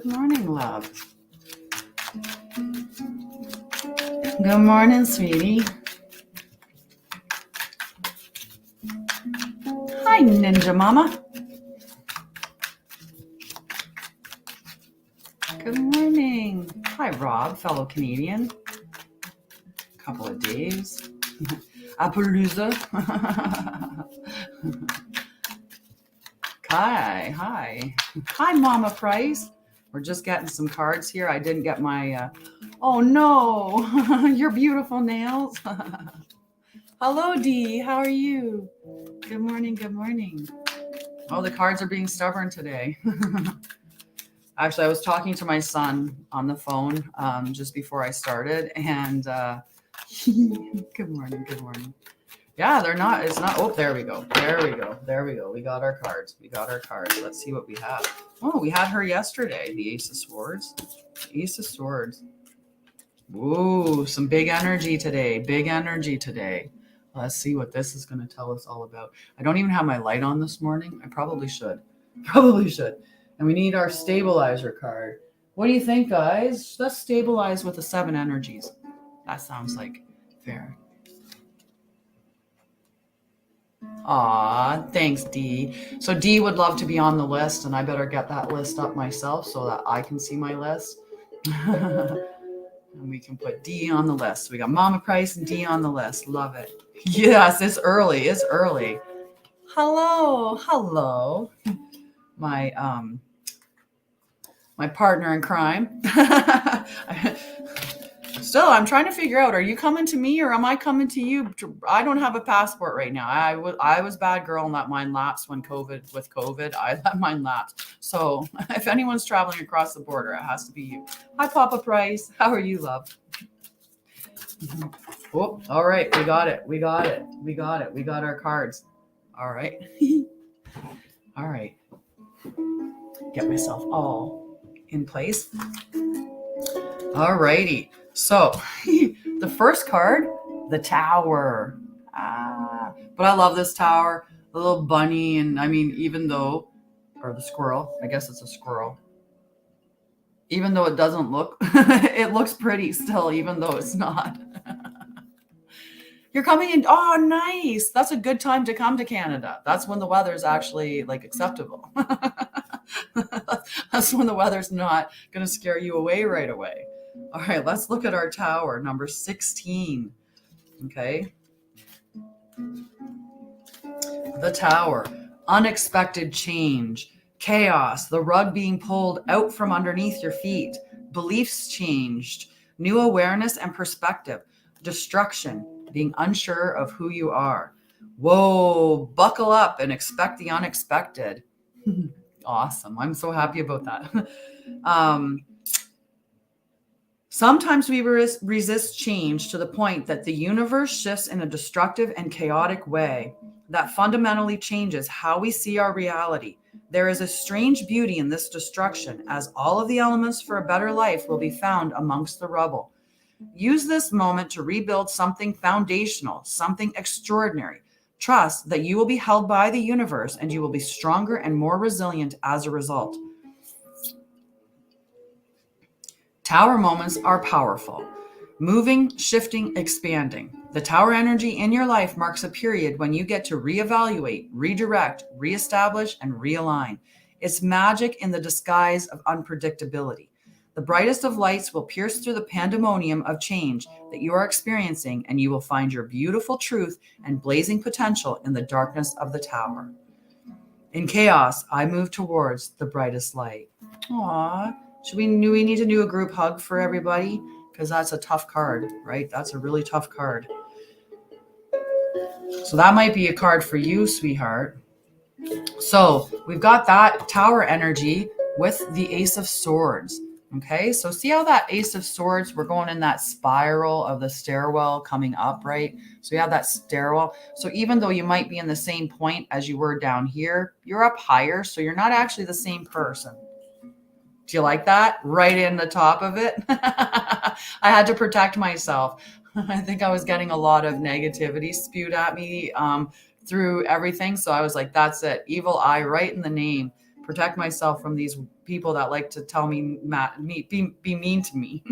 Good morning, love. Good morning, sweetie. Hi, Ninja Mama. Good morning. Hi, Rob, fellow Canadian. Couple of days. Appaloosa. Hi. Hi, Mama Price. We're just getting some cards here. I didn't get my, oh no, your beautiful nails. Hello, Dee. How are you? Good morning. Oh, the cards are being stubborn today. Actually, I was talking to my son on the phone just before I started, and good morning. Yeah, they're not. It's not. Oh, there we go. We got our cards. Let's see what we have. Oh, we had her yesterday. The Ace of Swords. Ooh, some big energy today. Let's see what this is going to tell us all about. I don't even have my light on this morning. I probably should. And we need our stabilizer card. What do you think, guys? Let's stabilize with the 7 energies. That sounds like fair. Aw, thanks, Dee. So Dee would love to be on the list, and I better get that list up myself so that I can see my list. And we can put Dee on the list. We got Mama Price and Dee on the list. Love it. Yes, it's early. Hello. My partner in crime. Still, I'm trying to figure out, are you coming to me or am I coming to you? I don't have a passport right now. I was bad girl and let mine lapse with COVID. I let mine lapse. So if anyone's traveling across the border, it has to be you. Hi, Papa Price. How are you, love? Oh, all right. We got it. We got our cards. All right. All right. Get myself all in place. All righty. So the first card, the Tower. But I love this tower. The little bunny, and I mean, or the squirrel. I guess it's a squirrel. Even though it doesn't look, it looks pretty still, even though it's not. You're coming in. Oh, nice. That's a good time to come to Canada. That's when the weather's actually acceptable. That's when the weather's not going to scare you away right away. All right, let's look at our tower, number 16. Okay. The Tower, unexpected change, chaos, the rug being pulled out from underneath your feet, beliefs changed, new awareness and perspective, destruction, being unsure of who you are. Whoa, buckle up and expect the unexpected. Awesome. I'm so happy about that. Sometimes we resist change to the point that the universe shifts in a destructive and chaotic way that fundamentally changes how we see our reality. There is a strange beauty in this destruction, as all of the elements for a better life will be found amongst the rubble. Use this moment to rebuild something foundational, something extraordinary. Trust that you will be held by the universe and you will be stronger and more resilient as a result. Tower moments are powerful. Moving, shifting, expanding. The Tower energy in your life marks a period when you get to reevaluate, redirect, reestablish, and realign. It's magic in the disguise of unpredictability. The brightest of lights will pierce through the pandemonium of change that you are experiencing, and you will find your beautiful truth and blazing potential in the darkness of the Tower. In chaos, I move towards the brightest light. Aww. Do we need to do a group hug for everybody? Because that's a tough card, right? That's a really tough card. So that might be a card for you, sweetheart. So we've got that Tower energy with the Ace of Swords. Okay, so see how that Ace of Swords, we're going in that spiral of the stairwell coming up, right? So you have that stairwell. So even though you might be in the same point as you were down here, you're up higher. So you're not actually the same person. Do you like that? Right in the top of it. I had to protect myself. I think I was getting a lot of negativity spewed at me through everything. So I was like, that's it. Evil eye right in the name. protect myself from these people that like to tell me, be mean to me.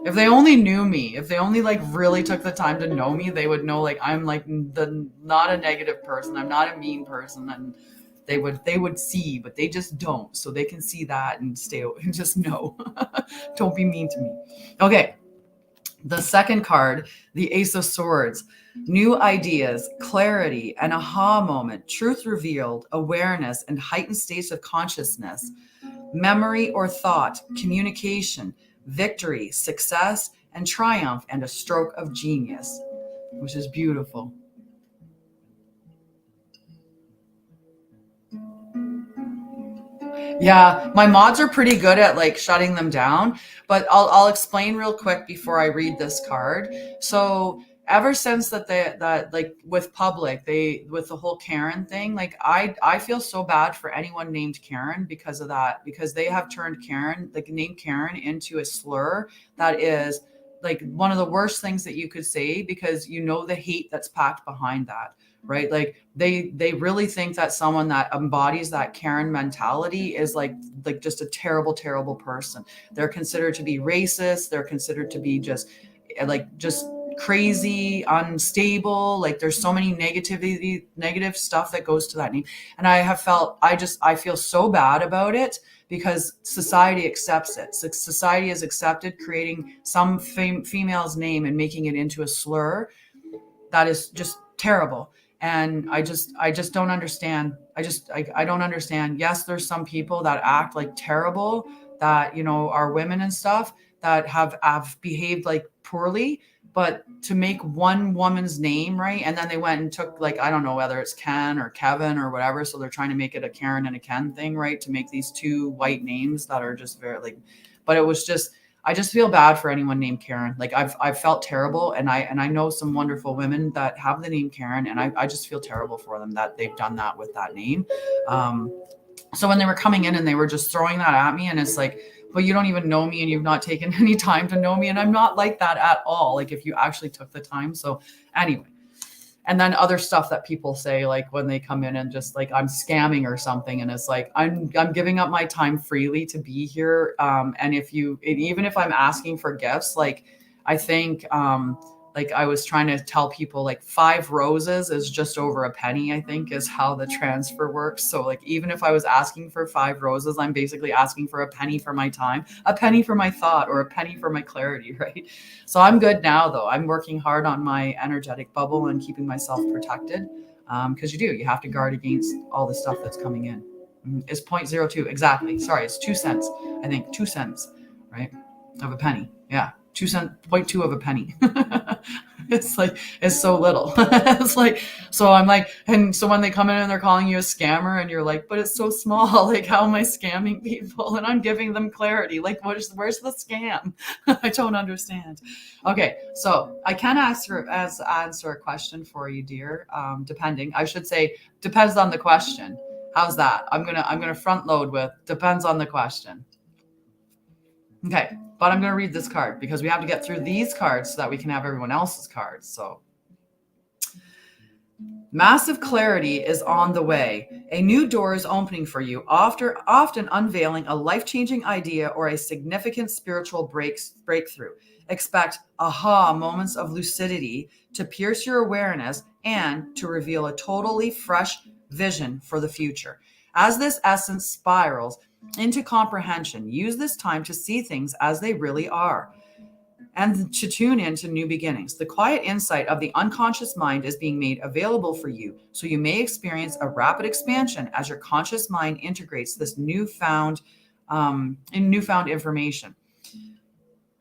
If they only knew me, if they only like really took the time to know me, they would know like I'm like not a negative person. I'm not a mean person, and they would see, but they just don't. So they can see that and just know. Don't be mean to me. Okay. The second card, the Ace of Swords. New ideas, clarity, an aha moment, truth revealed, awareness, and heightened states of consciousness, memory or thought, communication, victory, success, and triumph, and a stroke of genius, which is beautiful. Yeah, my mods are pretty good at like shutting them down, but I'll explain real quick before I read this card. So ever since that like with public, they with the whole Karen thing, like I feel so bad for anyone named Karen because of that, because they have turned Karen, like name Karen, into a slur that is like one of the worst things that you could say, because you know the hate that's packed behind that, right? Like they really think that someone that embodies that Karen mentality is like just a terrible person. They're considered to be racist. They're considered to be just crazy, unstable. Like there's so many negative stuff that goes to that name. And I feel so bad about it because society accepts it. So society has accepted creating some female's name and making it into a slur that is just terrible. And I just don't understand. I don't understand. Yes, there's some people that act like terrible, that, you know, are women and stuff that have behaved like poorly, but to make one woman's name, right? And then they went and took, like, I don't know whether it's Ken or Kevin or whatever. So they're trying to make it a Karen and a Ken thing, right? To make these two white names that are just very like, but it was just, I just feel bad for anyone named Karen. Like I've felt terrible, and I know some wonderful women that have the name Karen, and I just feel terrible for them that they've done that with that name. So when they were coming in and they were just throwing that at me, and it's like, but you don't even know me and you've not taken any time to know me, and I'm not like that at all. Like if you actually took the time. So anyway. And then other stuff that people say, like when they come in and just like, I'm scamming or something. And it's like, I'm giving up my time freely to be here. And even if I'm asking for gifts, like I think, like I was trying to tell people, like 5 roses is just over a penny, I think is how the transfer works. So like, even if I was asking for 5 roses, I'm basically asking for a penny for my time, a penny for my thought, or a penny for my clarity, right? So I'm good now, though. I'm working hard on my energetic bubble and keeping myself protected, because you have to guard against all the stuff that's coming in. It's 0.02 exactly. Sorry, it's 2 cents. I think 2 cents, right, of a penny. Yeah, 2 cent, 0.2 of a penny. It's like, it's so little. It's like, so I'm like, and so when they come in and they're calling you a scammer, and you're like, but it's so small. Like, how am I scamming people? And I'm giving them clarity. Like, where's the scam? I don't understand. Okay, so I can answer a question for you, dear. Depending, I should say, depends on the question. How's that? I'm gonna front load with depends on the question. Okay, but I'm going to read this card because we have to get through these cards so that we can have everyone else's cards. So, massive clarity is on the way. A new door is opening for you, often unveiling a life-changing idea or a significant spiritual breakthrough. Expect aha moments of lucidity to pierce your awareness and to reveal a totally fresh vision for the future. As this essence spirals into comprehension, use this time to see things as they really are and to tune into new beginnings. The quiet insight of the unconscious mind is being made available for you, so you may experience a rapid expansion as your conscious mind integrates this newfound information.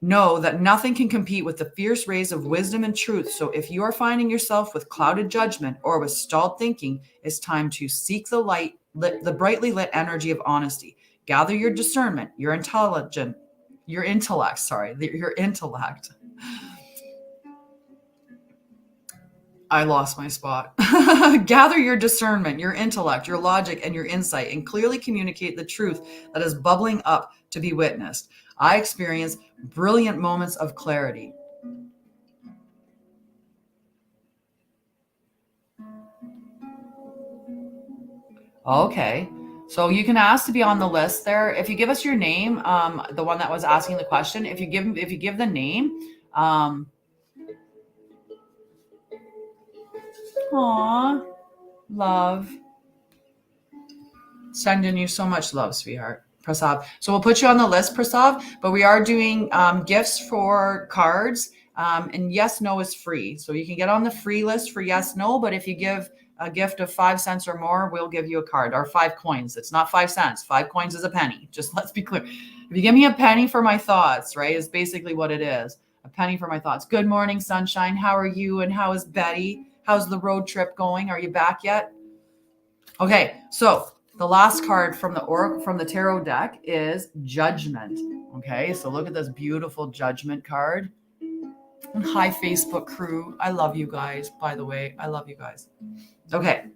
Know that nothing can compete with the fierce rays of wisdom and truth. So if you are finding yourself with clouded judgment or with stalled thinking, it's time to seek the the brightly lit energy of honesty. Gather your discernment, your intellect. I lost my spot. Gather your discernment, your intellect, your logic, and your insight, and clearly communicate the truth that is bubbling up to be witnessed. I experience brilliant moments of clarity. Okay. So you can ask to be on the list there. If you give us your name, the one that was asking the question, if you give the name, aw, love. Sending you so much love, sweetheart. Prasad. So we'll put you on the list, Prasad, but we are doing gifts for cards. And yes, no is free. So you can get on the free list for yes, no, but if you give a gift of 5 cents or more, we'll give you a card, or 5 coins. It's not 5 cents. 5 coins is a penny. Just let's be clear. If you give me a penny for my thoughts, right, is basically what it is. A penny for my thoughts. Good morning, sunshine. How are you? And how is Betty? How's the road trip going? Are you back yet? Okay, so the last card from the oracle from the tarot deck is Judgment. Okay, so look at this beautiful Judgment card. And hi, Facebook crew. I love you guys, by the way. I love you guys. Okay.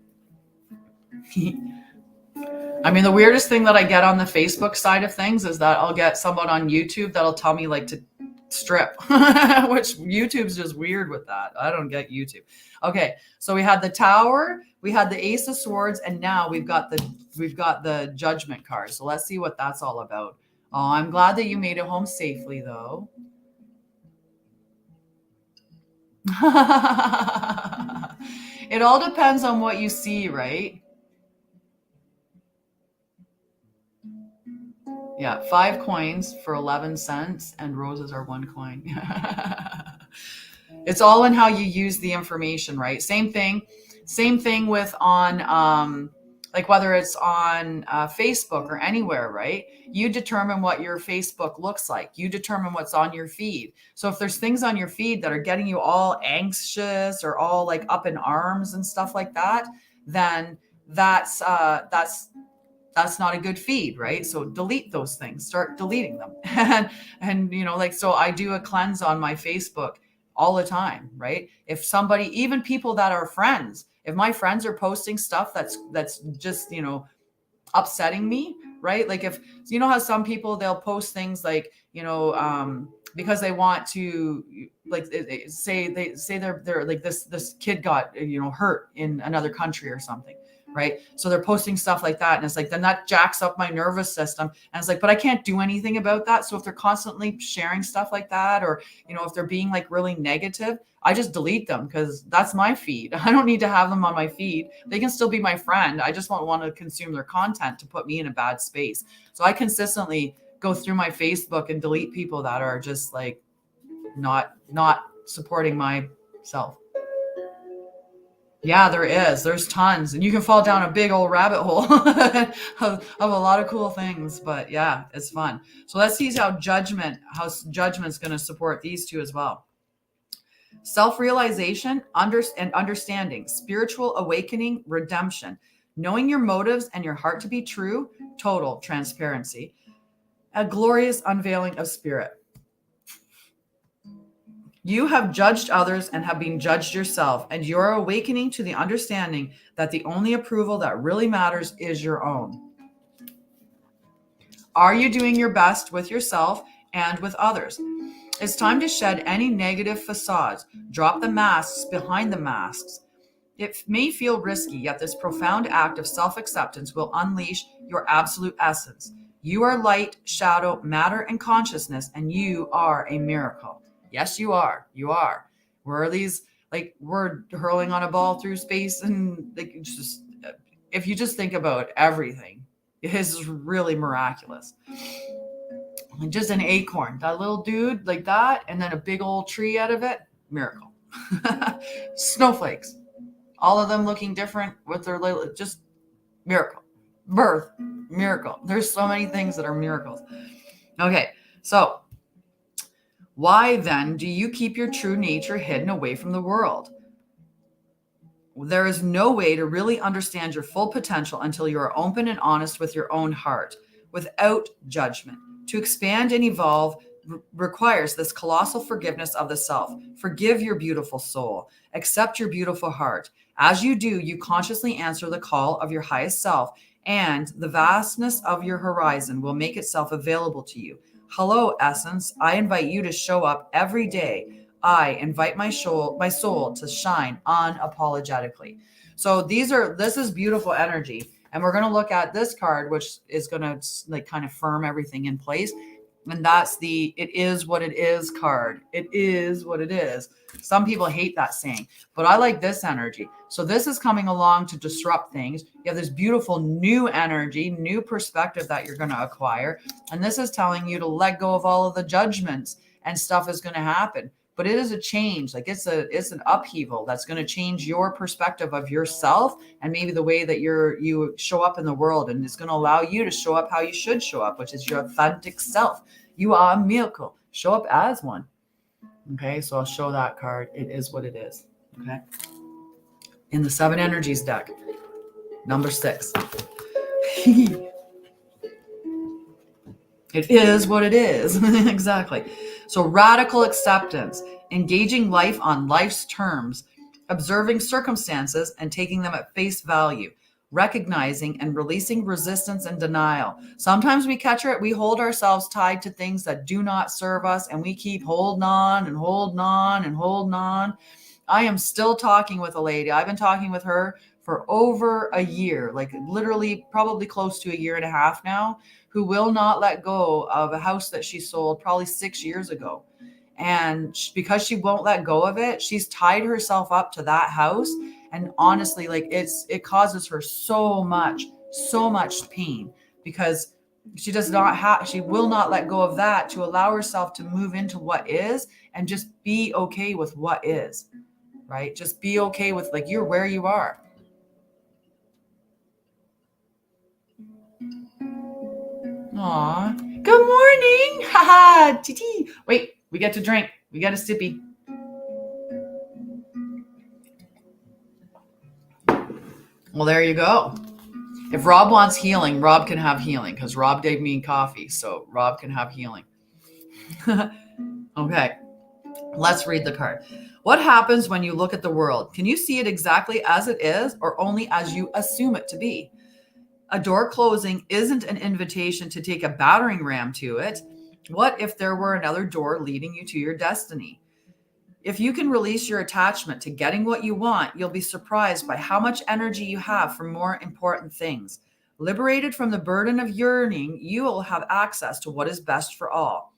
I mean, the weirdest thing that I get on the Facebook side of things is that I'll get someone on YouTube that'll tell me like to strip, which YouTube's just weird with that. I don't get YouTube. Okay, so we had the Tower, we had the Ace of Swords, and now we've got the Judgment card. So let's see what that's all about. Oh, I'm glad that you made it home safely, though. It all depends on what you see, right? Yeah, 5 coins for 11 cents, and roses are 1 coin. It's all in how you use the information, right? Same thing with on like whether it's on Facebook or anywhere, right? You determine what your Facebook looks like. You determine what's on your feed. So if there's things on your feed that are getting you all anxious or all like up in arms and stuff like that, then that's not a good feed, right? So delete those things, start deleting them. and you know, like, so I do a cleanse on my Facebook all the time, right? If somebody, even people that are friends, if my friends are posting stuff that's just, you know, upsetting me, right? Like if, you know how some people, they'll post things like, you know, because they want to, like, say they're like this kid got, you know, hurt in another country or something, right? So they're posting stuff like that, and it's like, then that jacks up my nervous system, and it's like, but I can't do anything about that. So if they're constantly sharing stuff like that, or, you know, if they're being like really negative, I just delete them, because that's my feed. I don't need to have them on my feed. They can still be my friend. I just won't want to consume their content to put me in a bad space. So I consistently go through my Facebook and delete people that are just like not supporting myself. Yeah, there is. There's tons. And you can fall down a big old rabbit hole of a lot of cool things. But yeah, it's fun. So let's see how Judgment's going to support these two as well. Self-realization, and understanding, spiritual awakening, redemption, knowing your motives and your heart to be true, total transparency, a glorious unveiling of spirit. You have judged others and have been judged yourself, and you are awakening to the understanding that the only approval that really matters is your own. Are you doing your best with yourself and with others? It's time to shed any negative facades, drop the masks behind the masks. It may feel risky, yet this profound act of self-acceptance will unleash your absolute essence. You are light, shadow, matter, and consciousness, and you are a miracle. Yes, you are. You are. We're these, like, we're hurling on a ball through space, and like, just, if you just think about everything, it is really miraculous. And just an acorn, that little dude like that, and then a big old tree out of it, miracle. Snowflakes, all of them looking different with their little, just miracle. Birth, miracle. There's so many things that are miracles. Okay, so why then do you keep your true nature hidden away from the world? There is no way to really understand your full potential until you are open and honest with your own heart, without judgment. To expand and evolve requires this colossal forgiveness of the self. Forgive your beautiful soul. Accept your beautiful heart. As you do, you consciously answer the call of your highest self, and the vastness of your horizon will make itself available to you. Hello, essence. I invite you to show up every day. I invite my soul to shine unapologetically. So this is beautiful energy. And we're going to look at this card, which is going to like kind of firm everything in place. And that's the "it is what it is" card. It is what it is. Some people hate that saying, but I like this energy. So this is coming along to disrupt things. You have this beautiful new energy, new perspective that you're going to acquire. And this is telling you to let go of all of the judgments, and stuff is going to happen. But it is a change. Like it's an upheaval that's going to change your perspective of yourself, and maybe the way that you show up in the world, and it's going to allow you to show up how you should show up, which is your authentic self. You are a miracle. Show up as one. Okay, so I'll show that card. It is what it is. Okay. In the 7 energies deck, number 6. It is what it is. Exactly. So radical acceptance, engaging life on life's terms, observing circumstances and taking them at face value, recognizing and releasing resistance and denial. Sometimes we hold ourselves tied to things that do not serve us, and we keep holding on and holding on and holding on. I am still talking with a lady. I've been talking with her for over a year, like literally probably close to a year and a half now, who will not let go of a house that she sold probably 6 years ago. And because she won't let go of it, she's tied herself up to that house. And honestly, like it causes her so much pain, because she will not let go of that to allow herself to move into what is and just be okay with what is, right? Just be okay with, like, you're where you are. Aw, good morning. Haha, Titi. Wait, we get to drink. We got a sippy. Well, there you go. If Rob wants healing, Rob can have healing, because Rob gave me coffee, so Rob can have healing. Okay, let's read the card. What happens when you look at the world? Can you see it exactly as it is, or only as you assume it to be? A door closing isn't an invitation to take a battering ram to it. What if there were another door leading you to your destiny? If you can release your attachment to getting what you want, you'll be surprised by how much energy you have for more important things. Liberated from the burden of yearning, you will have access to what is best for all.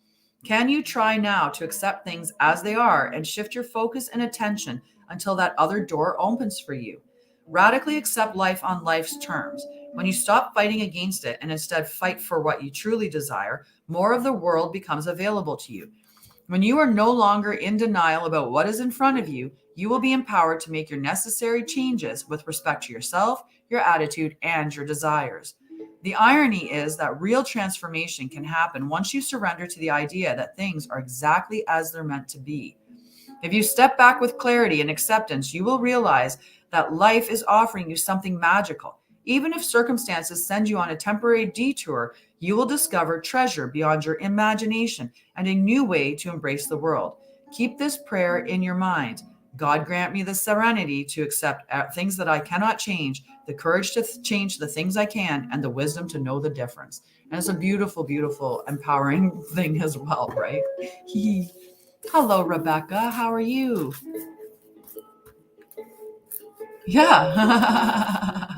Can you try now to accept things as they are and shift your focus and attention until that other door opens for you? Radically accept life on life's terms. When you stop fighting against it and instead fight for what you truly desire, more of the world becomes available to you. When you are no longer in denial about what is in front of you, you will be empowered to make your necessary changes with respect to yourself, your attitude, and your desires. The irony is that real transformation can happen once you surrender to the idea that things are exactly as they're meant to be. If you step back with clarity and acceptance, you will realize that life is offering you something magical. Even if circumstances send you on a temporary detour, you will discover treasure beyond your imagination and a new way to embrace the world. Keep this prayer in your mind. God grant me the serenity to accept things that I cannot change, the courage to change the things I can, and the wisdom to know the difference. And it's a beautiful, beautiful, empowering thing as well, right? Hello, Rebecca. How are you? Yeah.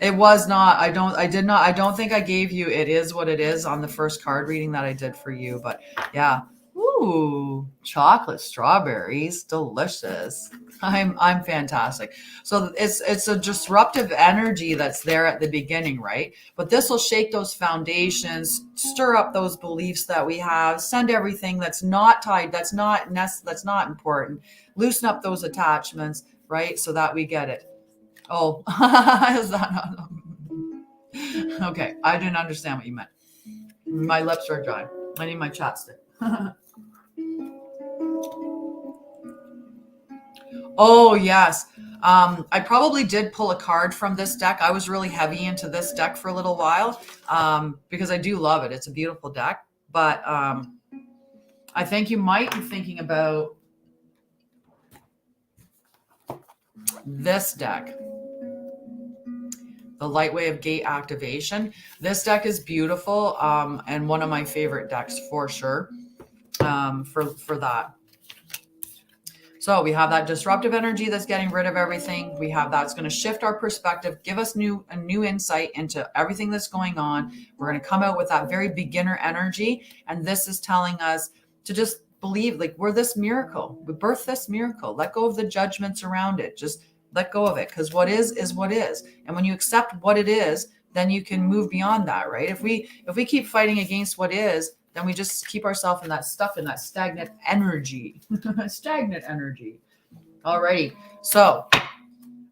It was not. I don't think I gave you "it is what it is" on the first card reading that I did for you, but yeah. Ooh, chocolate strawberries, delicious. I'm fantastic. So it's a disruptive energy that's there at the beginning, right? But this will shake those foundations, stir up those beliefs that we have, send everything that's not tied, that's not important, loosen up those attachments, right? So that we get it. Oh, is that not? Okay, I didn't understand what you meant. My lips are dry. I need my chapstick. Oh, yes. I probably did pull a card from this deck. I was really heavy into this deck for a little while because I do love it. It's a beautiful deck. But I think you might be thinking about this deck, the Lightway of Gate Activation. This deck is beautiful and one of my favorite decks for sure for that. So we have that disruptive energy that's getting rid of everything. We have that's going to shift our perspective, give us a new insight into everything that's going on. We're going to come out with that very beginner energy. And this is telling us to just believe, like, we're this miracle. We birth this miracle. Let go of the judgments around it. Just let go of it, because what is what is. And when you accept what it is, then you can move beyond that, right? If we keep fighting against what is, then we just keep ourselves in that stuff, in that stagnant energy. Stagnant energy. Alrighty. So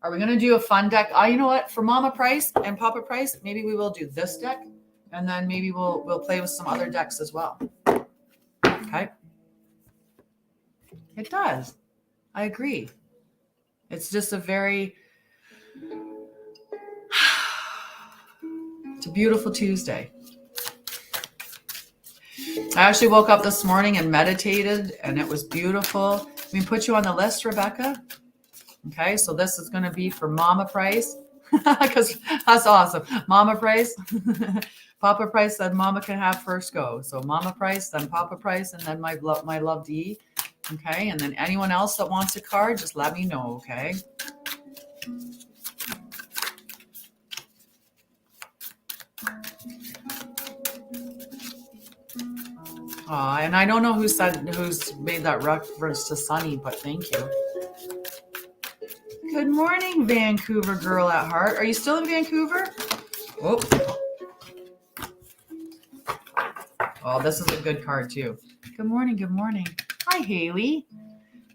are we going to do a fun deck? You know what? For Mama Price and Papa Price, maybe we will do this deck, and then maybe we'll play with some other decks as well. Okay. It does. I agree. It's just it's a beautiful Tuesday. I actually woke up this morning and meditated, and it was beautiful. We put you on the list, Rebecca. Okay, so this is going to be for Mama Price, because that's awesome. Mama Price. Papa Price said Mama can have first go. So Mama Price, then Papa Price, and then my love Dee. Okay, and then anyone else that wants a card, just let me know, okay? And I don't know who's made that reference to Sunny, but thank you. Good morning, Vancouver girl at heart. Are you still in Vancouver? Oh, this is a good card too. Good morning. Good morning. Hi, Haley.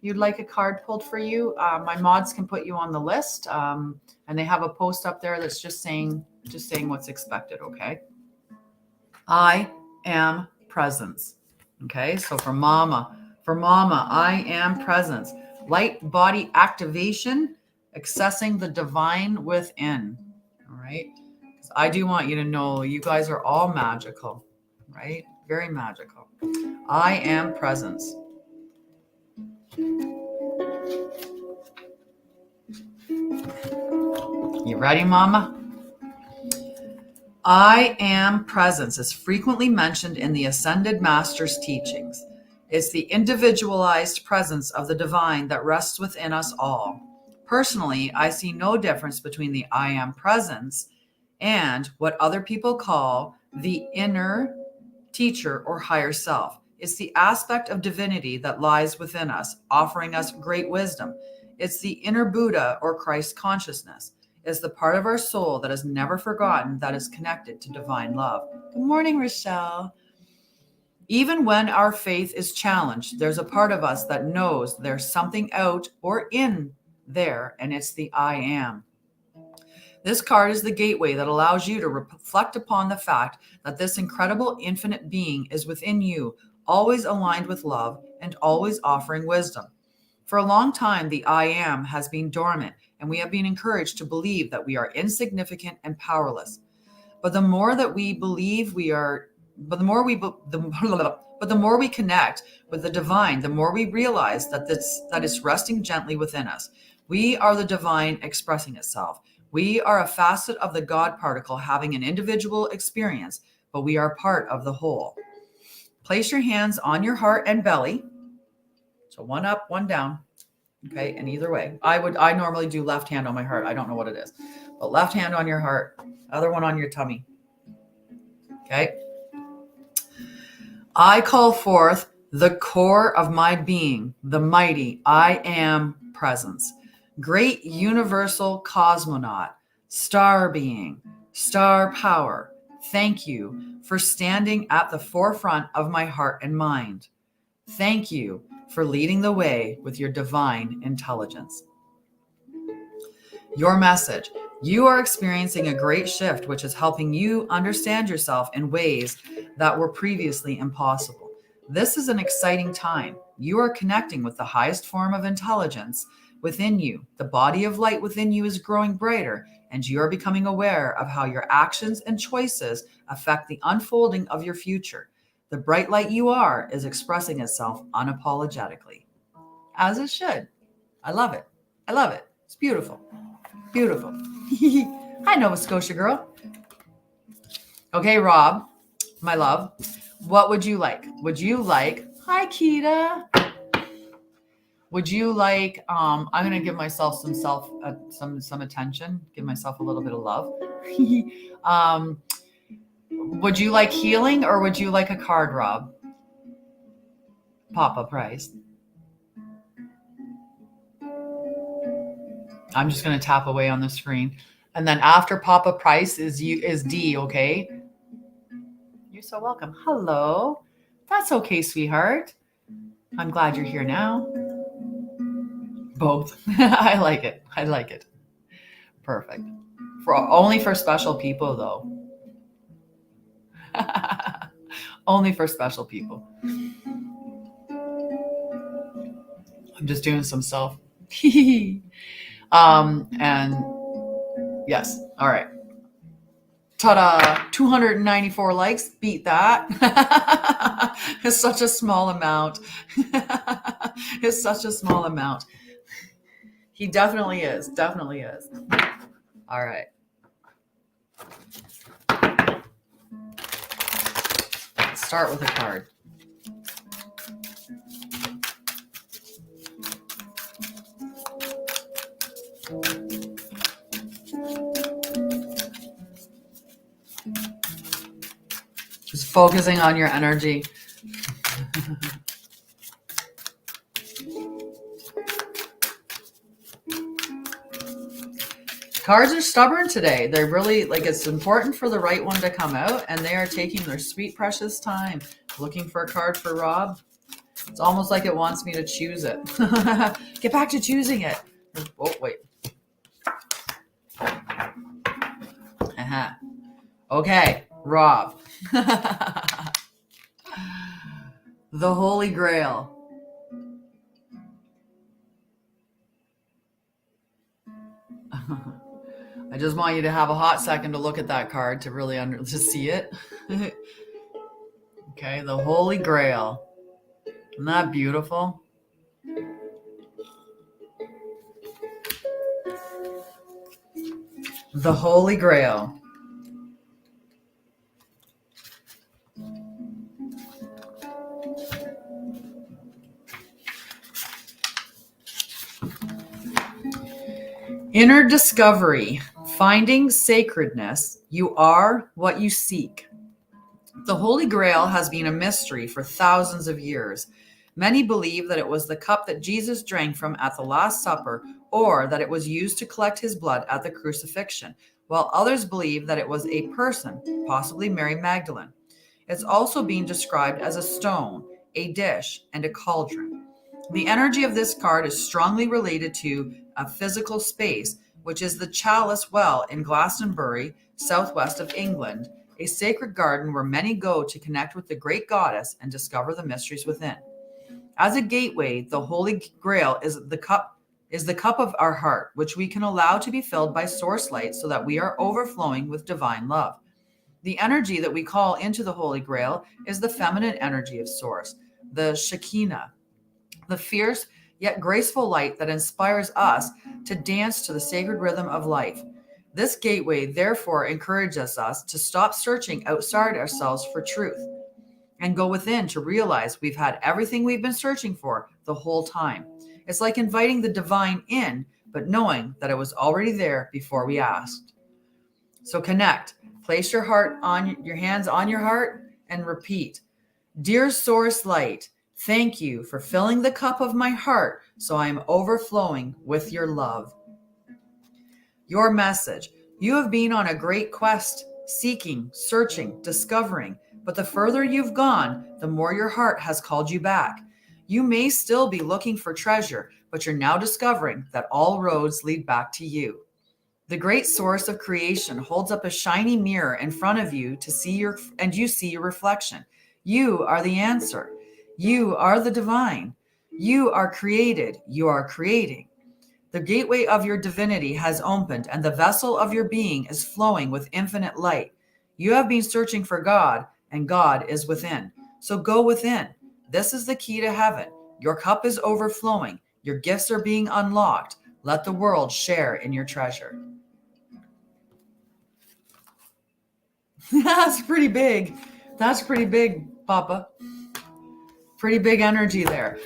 You'd like a card pulled for you? My mods can put you on the list, and they have a post up there that's just saying what's expected. Okay. I am presence. Okay, so for Mama, I am presence. Light body activation, accessing the divine within. All right. I do want you to know you guys are all magical, right? Very magical. I am presence. You ready, Mama? I am presence is frequently mentioned in the Ascended Master's teachings. It's the individualized presence of the divine that rests within us all. Personally, I see no difference between the I am presence and what other people call the inner teacher or higher self. It's the aspect of divinity that lies within us, offering us great wisdom. It's the inner Buddha or Christ consciousness. Is the part of our soul that is never forgotten, that is connected to divine love. Good morning, Rochelle. Even when our faith is challenged, there's a part of us that knows there's something out or in there, and it's the I am. This card is the gateway that allows you to reflect upon the fact that this incredible infinite being is within you, always aligned with love and always offering wisdom. For a long time, the I am has been dormant, and we have been encouraged to believe that we are insignificant and powerless. But the more that we believe the more we connect with the divine, the more we realize that it's resting gently within us. We are the divine expressing itself. We are a facet of the God particle having an individual experience, but we are part of the whole. Place your hands on your heart and belly. So one up, one down. Okay, and either way. I normally do left hand on my heart. I don't know what it is. But left hand on your heart, other one on your tummy. Okay. I call forth the core of my being, the mighty I am presence. Great universal cosmonaut, star being, star power. Thank you for standing at the forefront of my heart and mind. Thank you for leading the way with your divine intelligence. Your message. You are experiencing a great shift, which is helping you understand yourself in ways that were previously impossible. This is an exciting time. You are connecting with the highest form of intelligence within you. The body of light within you is growing brighter, and you are becoming aware of how your actions and choices affect the unfolding of your future. The bright light you are is expressing itself unapologetically, as it should. I love it. I love it. It's beautiful. Beautiful. Hi, Nova Scotia girl. Okay, Rob, my love, what would you like? Would you like, hi, Keita. Would you like, I'm going to give myself some attention, give myself a little bit of love. Would you like healing or would you like a card, Rob? Papa Price. I'm just going to tap away on the screen. And then after Papa Price is D, okay? You're so welcome. Hello. That's okay, sweetheart. I'm glad you're here now. Both. I like it. I like it. Perfect. Only for special people, though. Only for special people. I'm just doing some self. And yes. All right. Ta-da! 294 likes. Beat that. It's such a small amount. It's such a small amount. He definitely is. Definitely is. All right. Let's start with a card. Just focusing on your energy. Cards are stubborn today. They're really, it's important for the right one to come out, and they are taking their sweet, precious time looking for a card for Rob. It's almost like it wants me to choose it. Get back to choosing it. Oh, wait. Okay, Rob. The Holy Grail. I just want you to have a hot second to look at that card to really to see it. Okay, the Holy Grail. Isn't that beautiful? The Holy Grail. Inner discovery. Finding sacredness. You are what you seek. The Holy Grail has been a mystery for thousands of years. Many believe that it was the cup that Jesus drank from at the Last Supper, or that it was used to collect his blood at the crucifixion, while others believe that it was a person, possibly Mary Magdalene. It's also being described as a stone, a dish, and a cauldron. The energy of this card is strongly related to a physical space, which is the Chalice Well in Glastonbury, southwest of England, a sacred garden where many go to connect with the great goddess and discover the mysteries within. As a gateway, the Holy Grail is the cup of our heart, which we can allow to be filled by source light so that we are overflowing with divine love. The energy that we call into the Holy Grail is the feminine energy of source, the Shekinah, the fierce yet graceful light that inspires us to dance to the sacred rhythm of life. This gateway, therefore, encourages us to stop searching outside ourselves for truth and go within to realize we've had everything we've been searching for the whole time. It's like inviting the divine in, but knowing that it was already there before we asked. So connect. Place your hands on your heart and repeat. Dear Source Light, thank you for filling the cup of my heart so I am overflowing with your love. Your message. You have been on a great quest, seeking, searching, discovering, but the further you've gone, the more your heart has called you back. You may still be looking for treasure, but you're now discovering that all roads lead back to you. The great source of creation holds up a shiny mirror in front of you to see you see your reflection. You are the answer. You are the divine. You are created. You are creating. The gateway of your divinity has opened, and the vessel of your being is flowing with infinite light. You have been searching for God, and God is within. So go within. This is the key to heaven. Your cup is overflowing. Your gifts are being unlocked. Let the world share in your treasure. That's pretty big. That's pretty big, Papa. Pretty big energy there.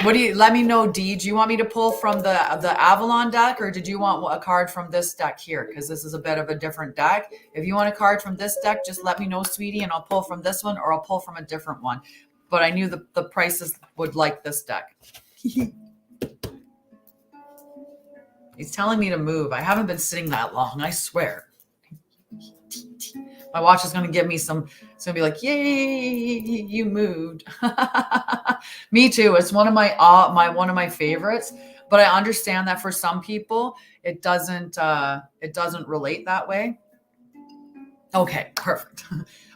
What do you, let me know, Dee. Do you want me to pull from the Avalon deck, or did you want a card from this deck here? Because this is a bit of a different deck. If you want a card from this deck, just let me know, sweetie, and I'll pull from this one, or I'll pull from a different one. But I knew the prices would like this deck. He's telling me to move. I haven't been sitting that long, I swear. My watch is going to give me some, it's going to be like, yay, you moved. Me too. It's one of my favorites, but I understand that for some people, it doesn't relate that way. Okay, perfect.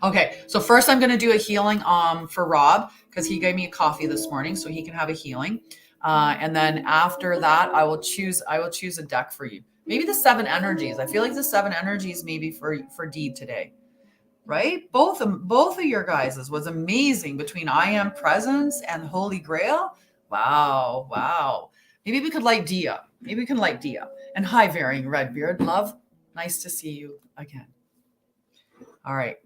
Okay, so first I'm going to do a healing for Rob, because he gave me a coffee this morning, so he can have a healing. And then after that, I will choose a deck for you. Maybe the 7 energies. I feel like the 7 energies maybe for Dee today. Right? Both of your guys' was amazing, between I Am Presence and Holy Grail. Wow. Maybe we could light Dee up. Maybe we can light Dee up. And hi, Varying Redbeard. Love. Nice to see you again. All right.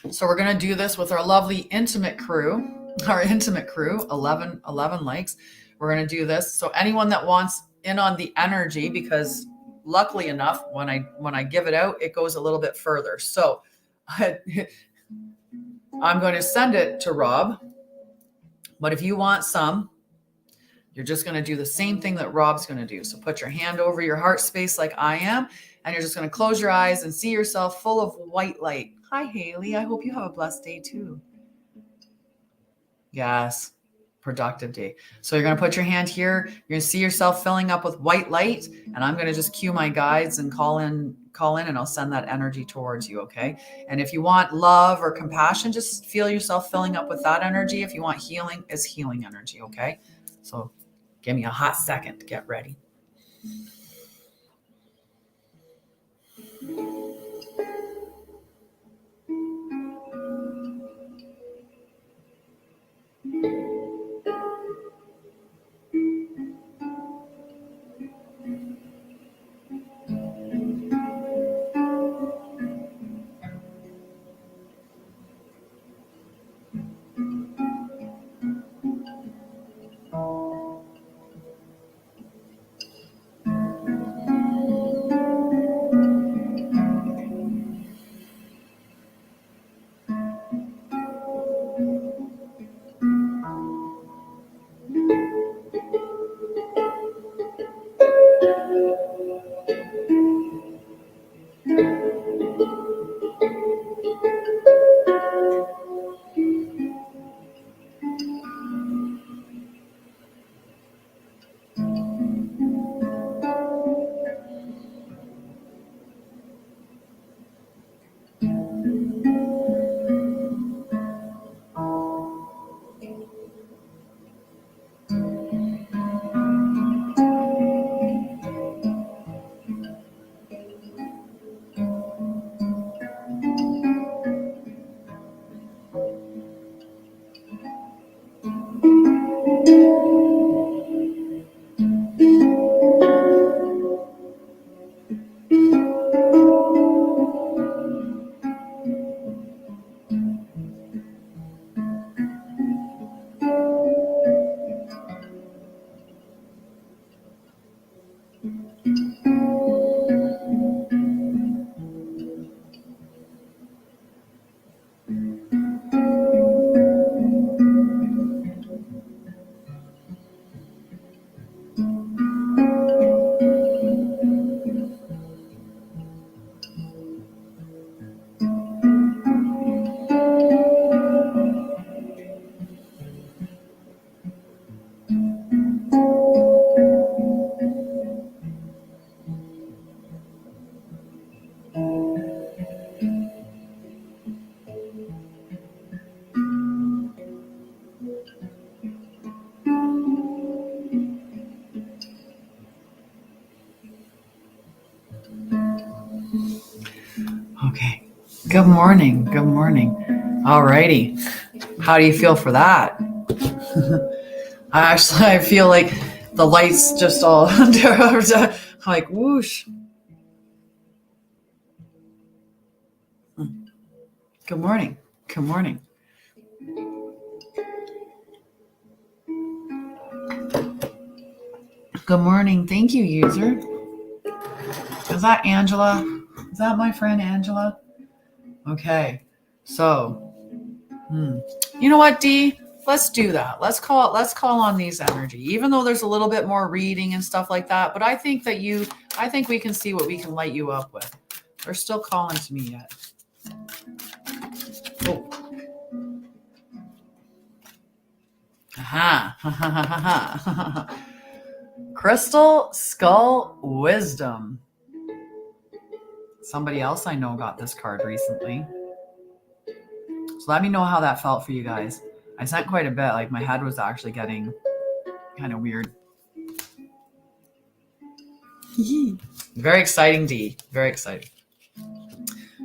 So we're going to do this with our lovely intimate crew. Our intimate crew, 11 likes. We're going to do this. So anyone that wants in on the energy, because luckily enough, when I give it out, it goes a little bit further. So I'm going to send it to Rob. But if you want some, you're just going to do the same thing that Rob's going to do. So put your hand over your heart space like I am, and you're just going to close your eyes and see yourself full of white light. Hi, Haley. I hope you have a blessed day too. Yes. Productive day. So you're going to put your hand here. You're going to see yourself filling up with white light, and I'm going to just cue my guides and call in, and I'll send that energy towards you. Okay. And if you want love or compassion, just feel yourself filling up with that energy. If you want healing, is healing energy. Okay. So give me a hot second to get ready. Okay. Good morning. Good morning. All righty. How do you feel for that? I feel like the lights just all like whoosh. Good morning. Good morning. Good morning. Thank you, user. Is that Angela? Is that my friend Angela? Okay. So, you know what, Dee? Let's do that. Let's call on these energy, even though there's a little bit more reading and stuff like that. But I think we can see what we can light you up with. They're still calling to me yet. Oh. Aha. Crystal Skull Wisdom. Somebody else I know got this card recently. So let me know how that felt for you guys. I sent quite a bit. Like my head was actually getting kind of weird. Very exciting, Dee. Very exciting.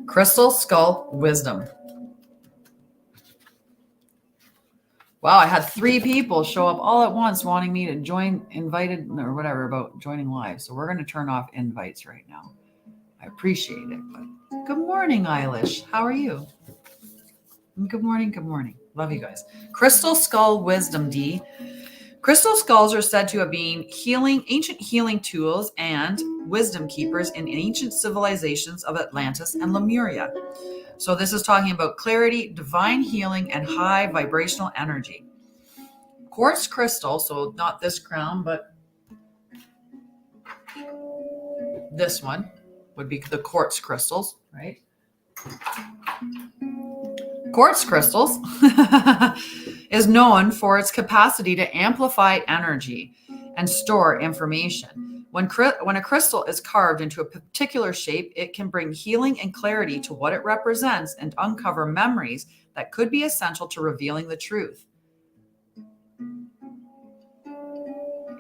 Crystal Skull Wisdom. Wow, I had 3 people show up all at once wanting me to join, invited or whatever about joining live. So we're going to turn off invites right now. I appreciate it. But good morning, Eilish. How are you? Good morning. Good morning. Love you guys. Crystal Skull Wisdom, Dee. Crystal skulls are said to have been ancient healing tools and wisdom keepers in ancient civilizations of Atlantis and Lemuria. So this is talking about clarity, divine healing, and high vibrational energy. Quartz crystal, so not this crown, but this one would be the quartz crystals, right? Quartz crystals is known for its capacity to amplify energy and store information. When a crystal is carved into a particular shape, it can bring healing and clarity to what it represents and uncover memories that could be essential to revealing the truth.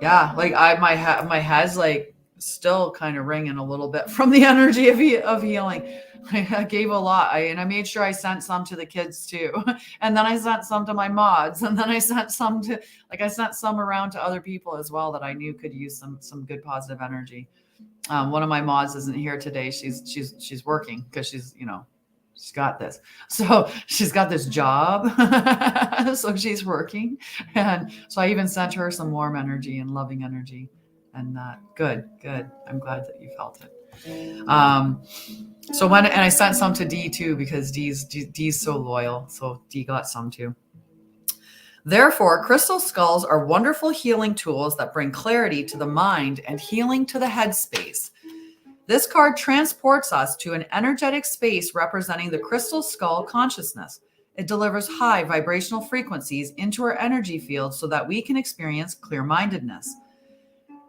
Yeah, like my head's like still kind of ringing a little bit from the energy of healing. I gave a lot, and I made sure I sent some to the kids too, and then I sent some to my mods, and then I sent some around to other people as well that I knew could use some good positive energy. One of my mods isn't here today. She's working because she's got this. So she's got this job. So she's working. And so I even sent her some warm energy and loving energy. And good. I'm glad that you felt it. So and I sent some to Dee too, because Dee's so loyal. So Dee got some too. Therefore, crystal skulls are wonderful healing tools that bring clarity to the mind and healing to the headspace. This card transports us to an energetic space representing the crystal skull consciousness. It delivers high vibrational frequencies into our energy field so that we can experience clear-mindedness.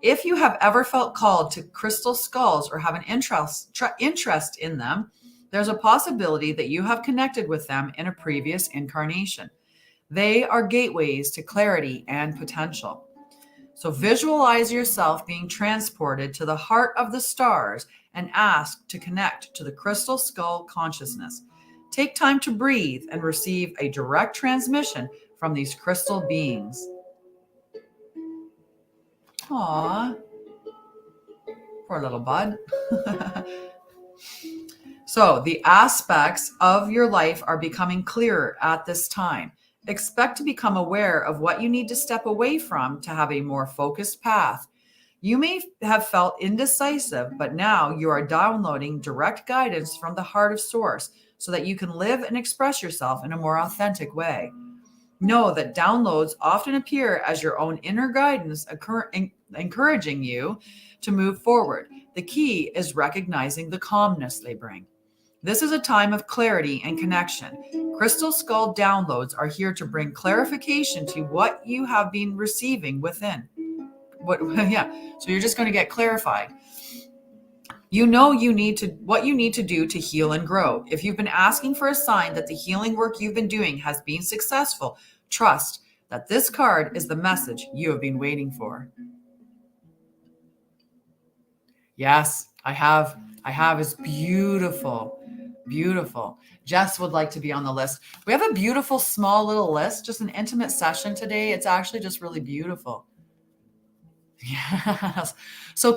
If you have ever felt called to crystal skulls or have an interest in them, there's a possibility that you have connected with them in a previous incarnation. They are gateways to clarity and potential. So visualize yourself being transported to the heart of the stars and ask to connect to the crystal skull consciousness. Take time to breathe and receive a direct transmission from these crystal beings. Aww. Poor little bud. So the aspects of your life are becoming clearer at this time. Expect to become aware of what you need to step away from to have a more focused path. You may have felt indecisive, but now you are downloading direct guidance from the heart of Source so that you can live and express yourself in a more authentic way. Know that downloads often appear as your own inner guidance encouraging you to move forward. The key is recognizing the calmness they bring. This is a time of clarity and connection. Crystal Skull downloads are here to bring clarification to what you have been receiving within. So you're just going to get clarified. You know what you need to do to heal and grow. If you've been asking for a sign that the healing work you've been doing has been successful, trust that this card is the message you have been waiting for. Yes, I have. It's beautiful. Beautiful. Jess would like to be on the list. We have a beautiful small little list, just an intimate session today. It's actually just really beautiful. Yes. So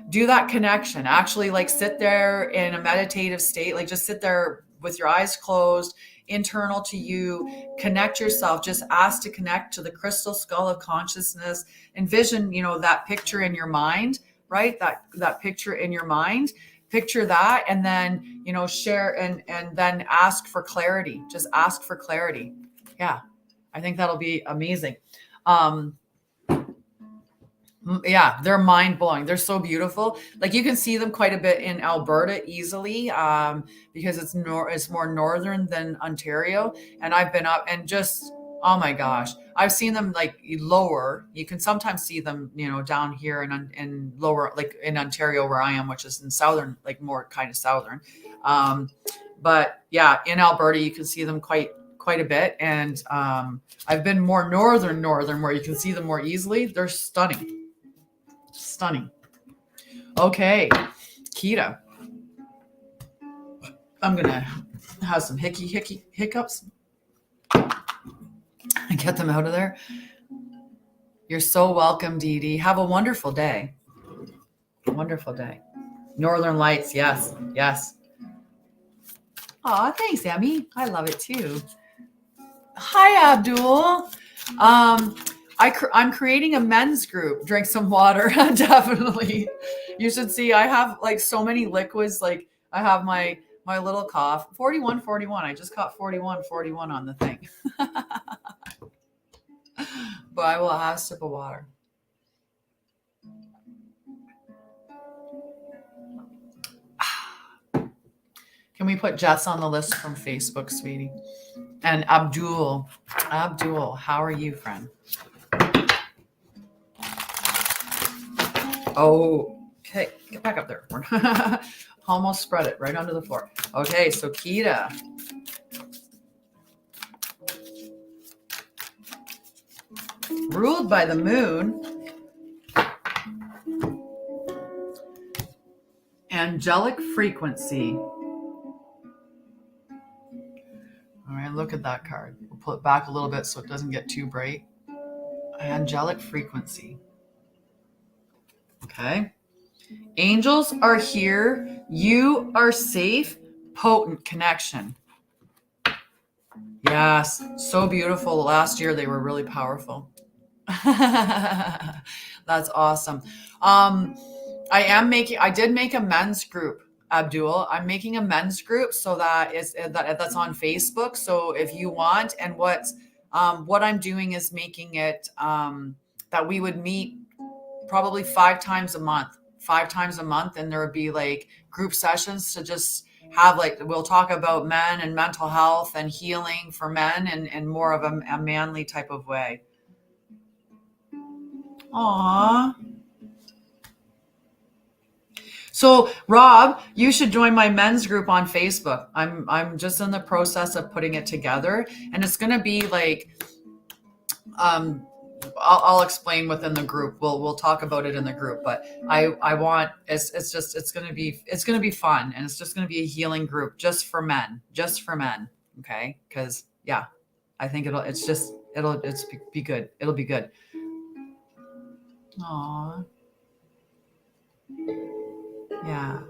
do that connection. Actually, like sit there in a meditative state, like just sit there with your eyes closed, internal to you, connect yourself. Just ask to connect to the crystal skull of consciousness. Envision, that picture in your mind, right? That picture in your mind. Picture that, and then, share and then ask for clarity. Just ask for clarity. Yeah, I think that'll be amazing. Yeah, they're mind blowing. They're so beautiful. Like you can see them quite a bit in Alberta easily, because it's more northern than Ontario. And I've been up and just, oh my gosh, I've seen them like lower. You can sometimes see them, down here in lower, like in Ontario where I am, which is in southern, like more kind of southern. But yeah, in Alberta you can see them quite a bit. And I've been more northern where you can see them more easily. They're stunning. Okay, Kita. I'm gonna have some hiccups and get them out of there. You're so welcome, Dee Dee. Have a wonderful day. Wonderful day. Northern Lights, yes. Aw, thanks, Emmy. I love it too. Hi, Abdul. I'm creating a men's group. Drink some water. Definitely. You should see, I have like so many liquids. Like I have my little cough. 41. I just caught 41 on the thing. But I will have a sip of water. Can we put Jess on the list from Facebook, sweetie? And Abdul, how are you, friend? Oh, okay, get back up there. Almost spread it right onto the floor. Okay, so Kita. Ruled by the moon. Angelic frequency. All right, look at that card. We'll pull it back a little bit so it doesn't get too bright. Angelic frequency. Okay. Angels are here. You are safe. Potent connection. Yes. So beautiful. Last year, they were really powerful. That's awesome. I did make a men's group, Abdul. I'm making a men's group so that's on Facebook. So if you want, and what I'm doing is making it that we would meet probably 5 times a month, and there would be like group sessions to just have we'll talk about men and mental health and healing for men and more of a manly type of way. Aww. So Rob, you should join my men's group on Facebook. I'm just in the process of putting it together, and it's going to be like, I'll explain within the group. We'll talk about it in the group, but I want, it's going to be fun, and it's just going to be a healing group just for men. Okay. Cause yeah, I think it'll be good. It'll be good. Aww. Yeah.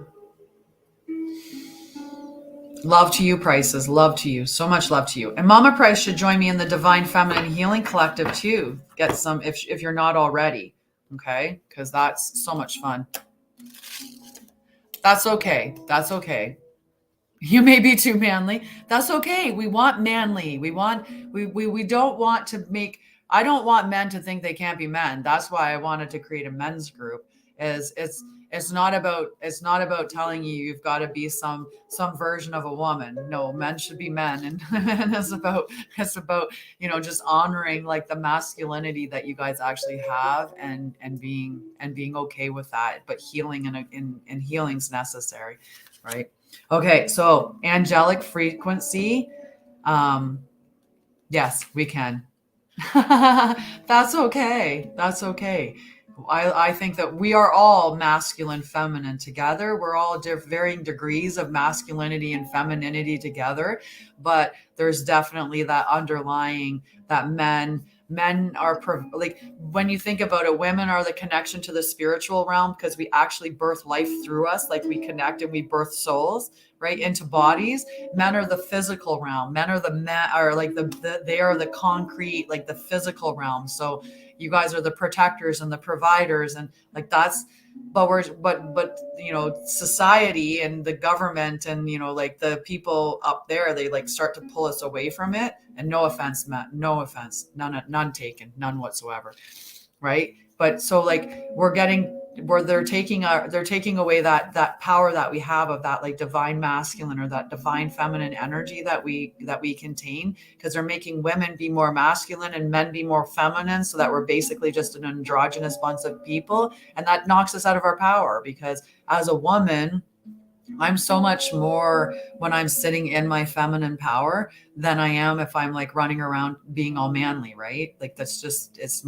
Love to you, Prices. Love to you. So much love to you. And Mama Price should join me in the Divine Feminine Healing Collective too. Get some if you're not already. Okay? Because that's so much fun. That's okay. You may be too manly. That's okay. We want manly. We don't want to make, I don't want men to think they can't be men. That's why I wanted to create a men's group. It's not about telling you've got to be some version of a woman. No, men should be men, and it's about just honoring like the masculinity that you guys actually have, and being okay with that. But healing and healing's necessary, right? Okay, so angelic frequency. Yes, we can. That's okay. I think that we are all masculine, feminine together. We're all varying degrees of masculinity and femininity together, but there's definitely that underlying that men are like, when you think about it, women are the connection to the spiritual realm because we actually birth life through us. Like we connect and we birth souls, right, into bodies. Men are the physical realm. Men are they are the concrete, like the physical realm. So you guys are the protectors and the providers, and like that's, but society and the government and like the people up there, they like start to pull us away from it. And no offense, Matt, no offense, none taken, none whatsoever, right? But so like they're taking away that power that we have of that like divine masculine or that divine feminine energy that we contain, because they're making women be more masculine and men be more feminine, so that we're basically just an androgynous bunch of people, and that knocks us out of our power. Because as a woman, I'm so much more when I'm sitting in my feminine power than I am if I'm like running around being all manly, right? Like that's just, it's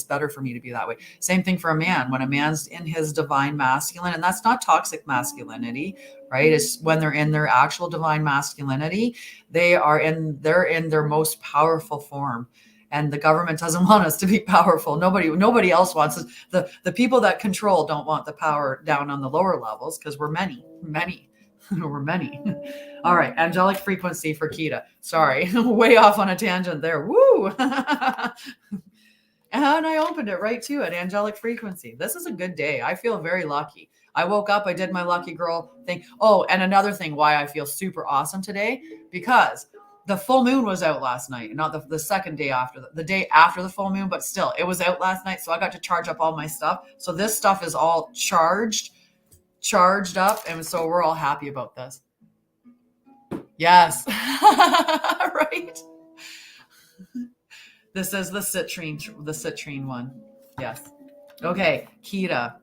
better for me to be that way. Same thing for a man. When a man's in his divine masculine, and that's not toxic masculinity, right? It's when they're in their actual divine masculinity, they're in their most powerful form. And the government doesn't want us to be powerful. Nobody else wants us. The people that control don't want the power down on the lower levels, because we're many. We're many. All right, angelic frequency for Kita. Sorry, way off on a tangent there. Woo! And I opened it right to it, angelic frequency. This is a good day. I feel very lucky. I woke up, I did my lucky girl thing. Oh, and another thing why I feel super awesome today, because the full moon was out last night, not the second day after, the day after the full moon, but still, it was out last night. So I got to charge up all my stuff. So this stuff is all charged up. And so we're all happy about this. Yes. Right. This is the citrine one. Yes. Okay. Kita.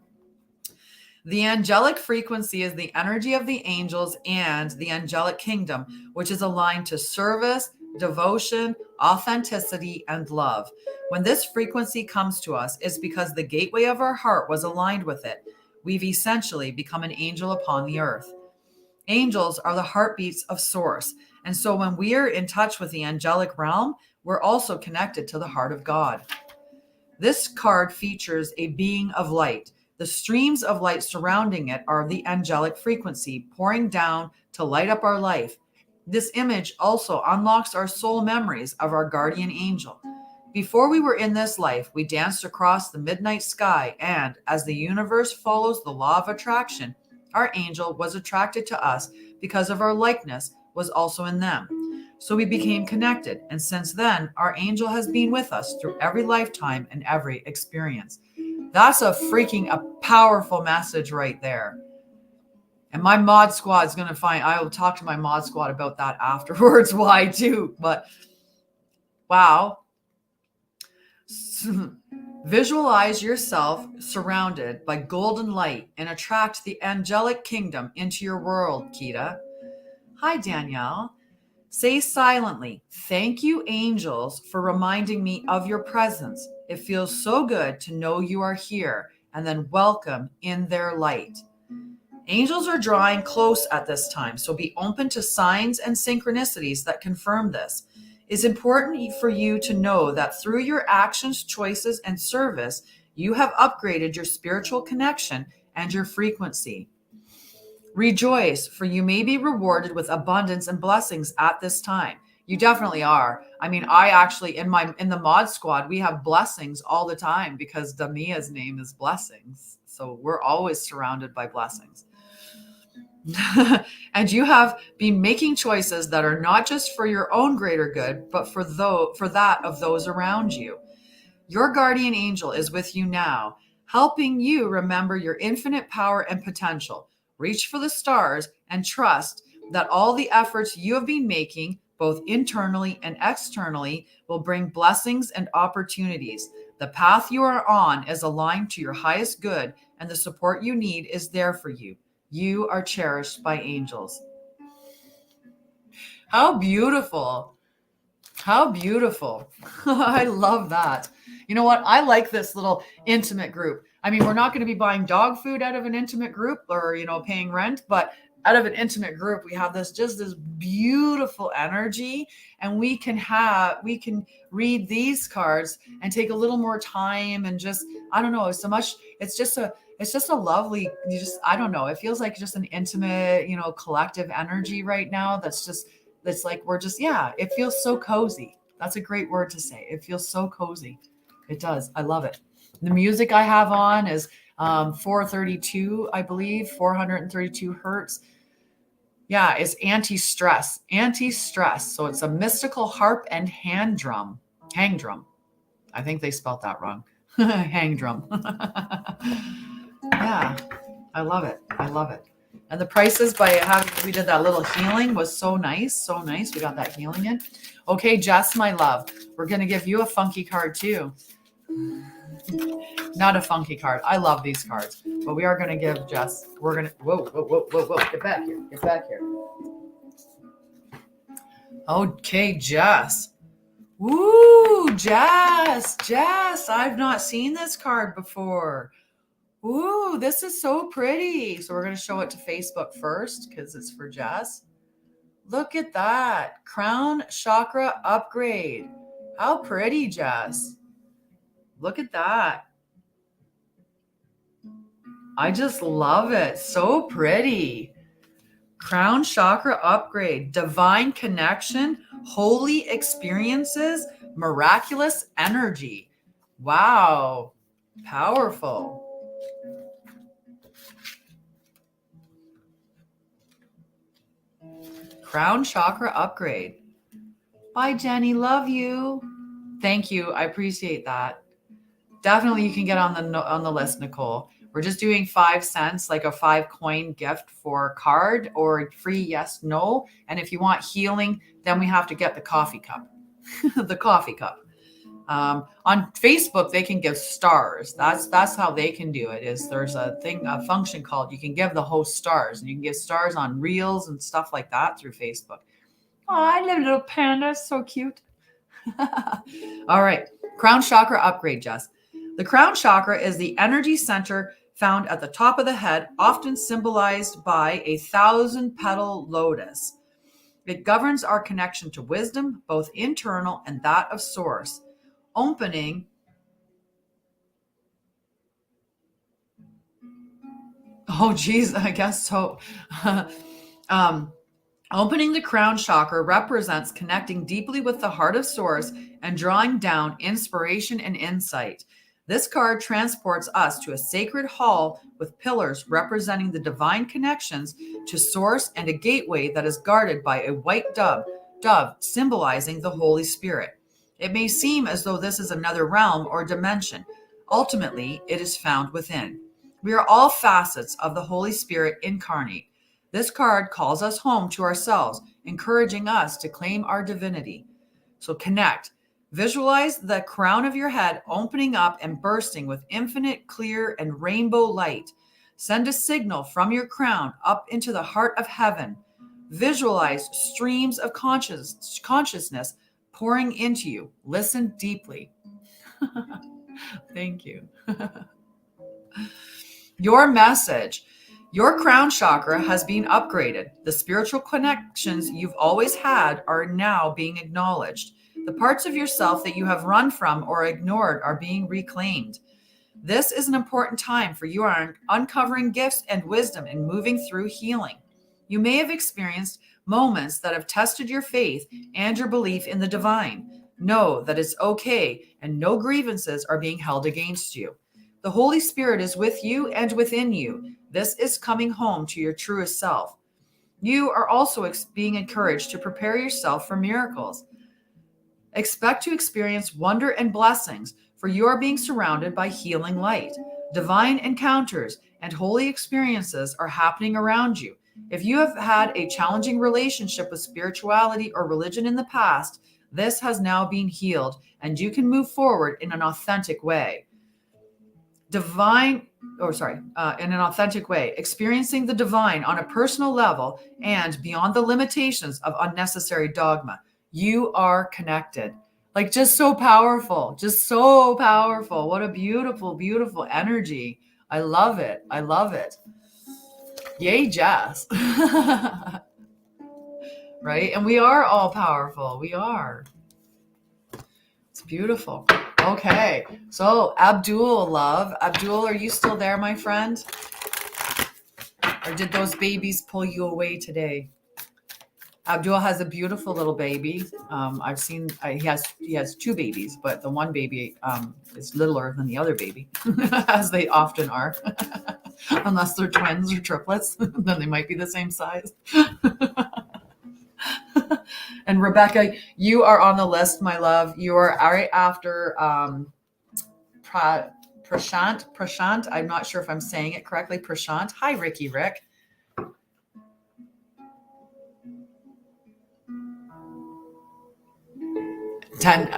The angelic frequency is the energy of the angels and the angelic kingdom, which is aligned to service, devotion, authenticity, and love. When this frequency comes to us, it's because the gateway of our heart was aligned with it. We've essentially become an angel upon the earth. Angels are the heartbeats of Source. And so when we are in touch with the angelic realm, we're also connected to the heart of God. This card features a being of light. The streams of light surrounding it are the angelic frequency pouring down to light up our life. This image also unlocks our soul memories of our guardian angel. Before we were in this life, we danced across the midnight sky, and as the universe follows the law of attraction, our angel was attracted to us because of our likeness was also in them. So we became connected, and since then, our angel has been with us through every lifetime and every experience. That's a powerful message right there. And my mod squad is going to I will talk to my mod squad about that afterwards, why too. But wow. Visualize yourself surrounded by golden light and attract the angelic kingdom into your world, Kita. Hi, Danielle. Say silently, "Thank you, angels, for reminding me of your presence. It feels so good to know you are here," and then welcome in their light. Angels are drawing close at this time, so be open to signs and synchronicities that confirm this. It's important for you to know that through your actions, choices, and service, you have upgraded your spiritual connection and your frequency. Rejoice, for you may be rewarded with abundance and blessings at this time. You definitely are. I mean, I actually, in the mod squad, we have blessings all the time because Damia's name is Blessings. So we're always surrounded by blessings. And you have been making choices that are not just for your own greater good, but for that of those around you. Your guardian angel is with you now, helping you remember your infinite power and potential. Reach for the stars and trust that all the efforts you have been making, both internally and externally, will bring blessings and opportunities. The path you are on is aligned to your highest good, and the support you need is there for you. You are cherished by angels. How beautiful. How beautiful. I love that. You know what? I like this little intimate group. I mean, we're not going to be buying dog food out of an intimate group or, paying rent, but out of an intimate group, we have this beautiful energy, and we can read these cards and take a little more time and just, I don't know, it's just a lovely, I don't know. It feels like just an intimate, collective energy right now. That's like, we're just, yeah, it feels so cozy. That's a great word to say. It feels so cozy. It does. I love it. The music I have on is 432, I believe, 432 hertz. Yeah, it's anti-stress. So it's a mystical harp and hang drum. I think they spelled that wrong. Hang drum. Yeah, I love it. And the prices we did that little healing was so nice. We got that healing in. Okay, Jess, my love, we're going to give you a funky card too. Not a funky card. I love these cards, but we are going to give Jess, whoa. Get back here. Okay, Jess. Woo, Jess. I've not seen this card before. Ooh, this is so pretty. So we're going to show it to Facebook first because it's for Jess. Look at that. Crown Chakra Upgrade. How pretty, Jess. Look at that. I just love it. So pretty. Crown Chakra Upgrade. Divine connection. Holy experiences. Miraculous energy. Wow. Powerful. Crown Chakra Upgrade. Bye, Jenny. Love you. Thank you. I appreciate that. Definitely you can get on the list, Nicole. We're just doing 5 cents, like a 5-coin gift for a card or free yes, no. And if you want healing, then we have to get the coffee cup. The coffee cup. On Facebook, they can give stars. That's how they can do it. Is there's a function called you can give the host stars, and you can give stars on reels and stuff like that through Facebook. Oh, I love little panda, so cute. All right, Crown Chakra Upgrade, Jess. The crown chakra is the energy center found at the top of the head, often symbolized by a 1,000-petal lotus. It governs our connection to wisdom, both internal and that of source. Opening I guess so. Opening the crown chakra represents connecting deeply with the heart of source and drawing down inspiration and insight. This card transports us to a sacred hall with pillars representing the divine connections to source and a gateway that is guarded by a white dove symbolizing the Holy Spirit. It may seem as though this is another realm or dimension. Ultimately, it is found within. We are all facets of the Holy Spirit incarnate. This card calls us home to ourselves, encouraging us to claim our divinity. So connect. Visualize the crown of your head opening up and bursting with infinite, clear, and rainbow light. Send a signal from your crown up into the heart of heaven. Visualize streams of consciousness pouring into you. Listen deeply. Thank you. Your message. Your crown chakra has been upgraded. The spiritual connections you've always had are now being acknowledged. The parts of yourself that you have run from or ignored are being reclaimed. This is an important time for you are uncovering gifts and wisdom and moving through healing. You may have experienced moments that have tested your faith and your belief in the divine. Know that it's okay and no grievances are being held against you. The Holy Spirit is with you and within you. This is coming home to your truest self. You are also being encouraged to prepare yourself for miracles. Expect to experience wonder and blessings, for you are being surrounded by healing light. Divine encounters and holy experiences are happening around you. If you have had a challenging relationship with spirituality or religion in the past, this has now been healed, and you can move forward in an authentic way. In an authentic way, experiencing the divine on a personal level and beyond the limitations of unnecessary dogma. You are connected. Like, just so powerful. What a beautiful, beautiful energy. I love it. Yay, Jess. Right? And we are all powerful. We are. It's beautiful. Okay, so Abdul, love. Abdul, are you still there, my friend? Or did those babies pull you away today? Abdul has a beautiful little baby. I've seen he has two babies, but the one baby is littler than the other baby, as they often are, unless they're twins or triplets. Then they might be the same size. And Rebecca, you are on the list, my love. You are right after Prashant. Prashant. I'm not sure if I'm saying it correctly. Prashant. Hi, Ricky Rick.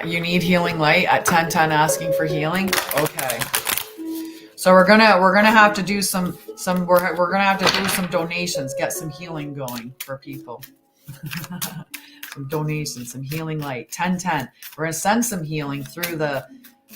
You need healing light at 1010 asking for healing. Okay. So we're gonna have to do some we're gonna have to do some donations, get some healing going for people. Some donations, some healing light. 1010. We're gonna send some healing through the.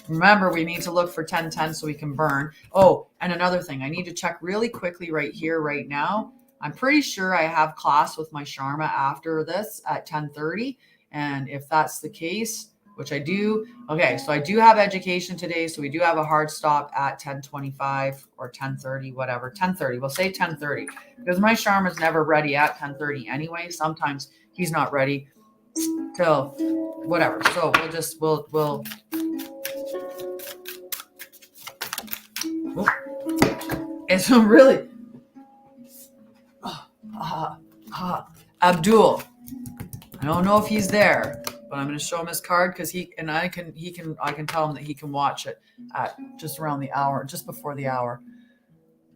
Remember, we need to look for 1010 so we can burn. Oh, and another thing, I need to check really quickly right here, right now. I'm pretty sure I have class with my Sharma after this at 10:30. And if that's the case, which I do, okay, so I do have education today. So we do have a hard stop at 10:25 or 10:30, whatever, 10:30. We'll say 10:30 because my Sharma is never ready at 10:30 anyway. Sometimes he's not ready till whatever. So we'll it's really Abdul. I don't know if he's there, but I'm going to show him his card because I can tell him that he can watch it at just around the hour, just before the hour.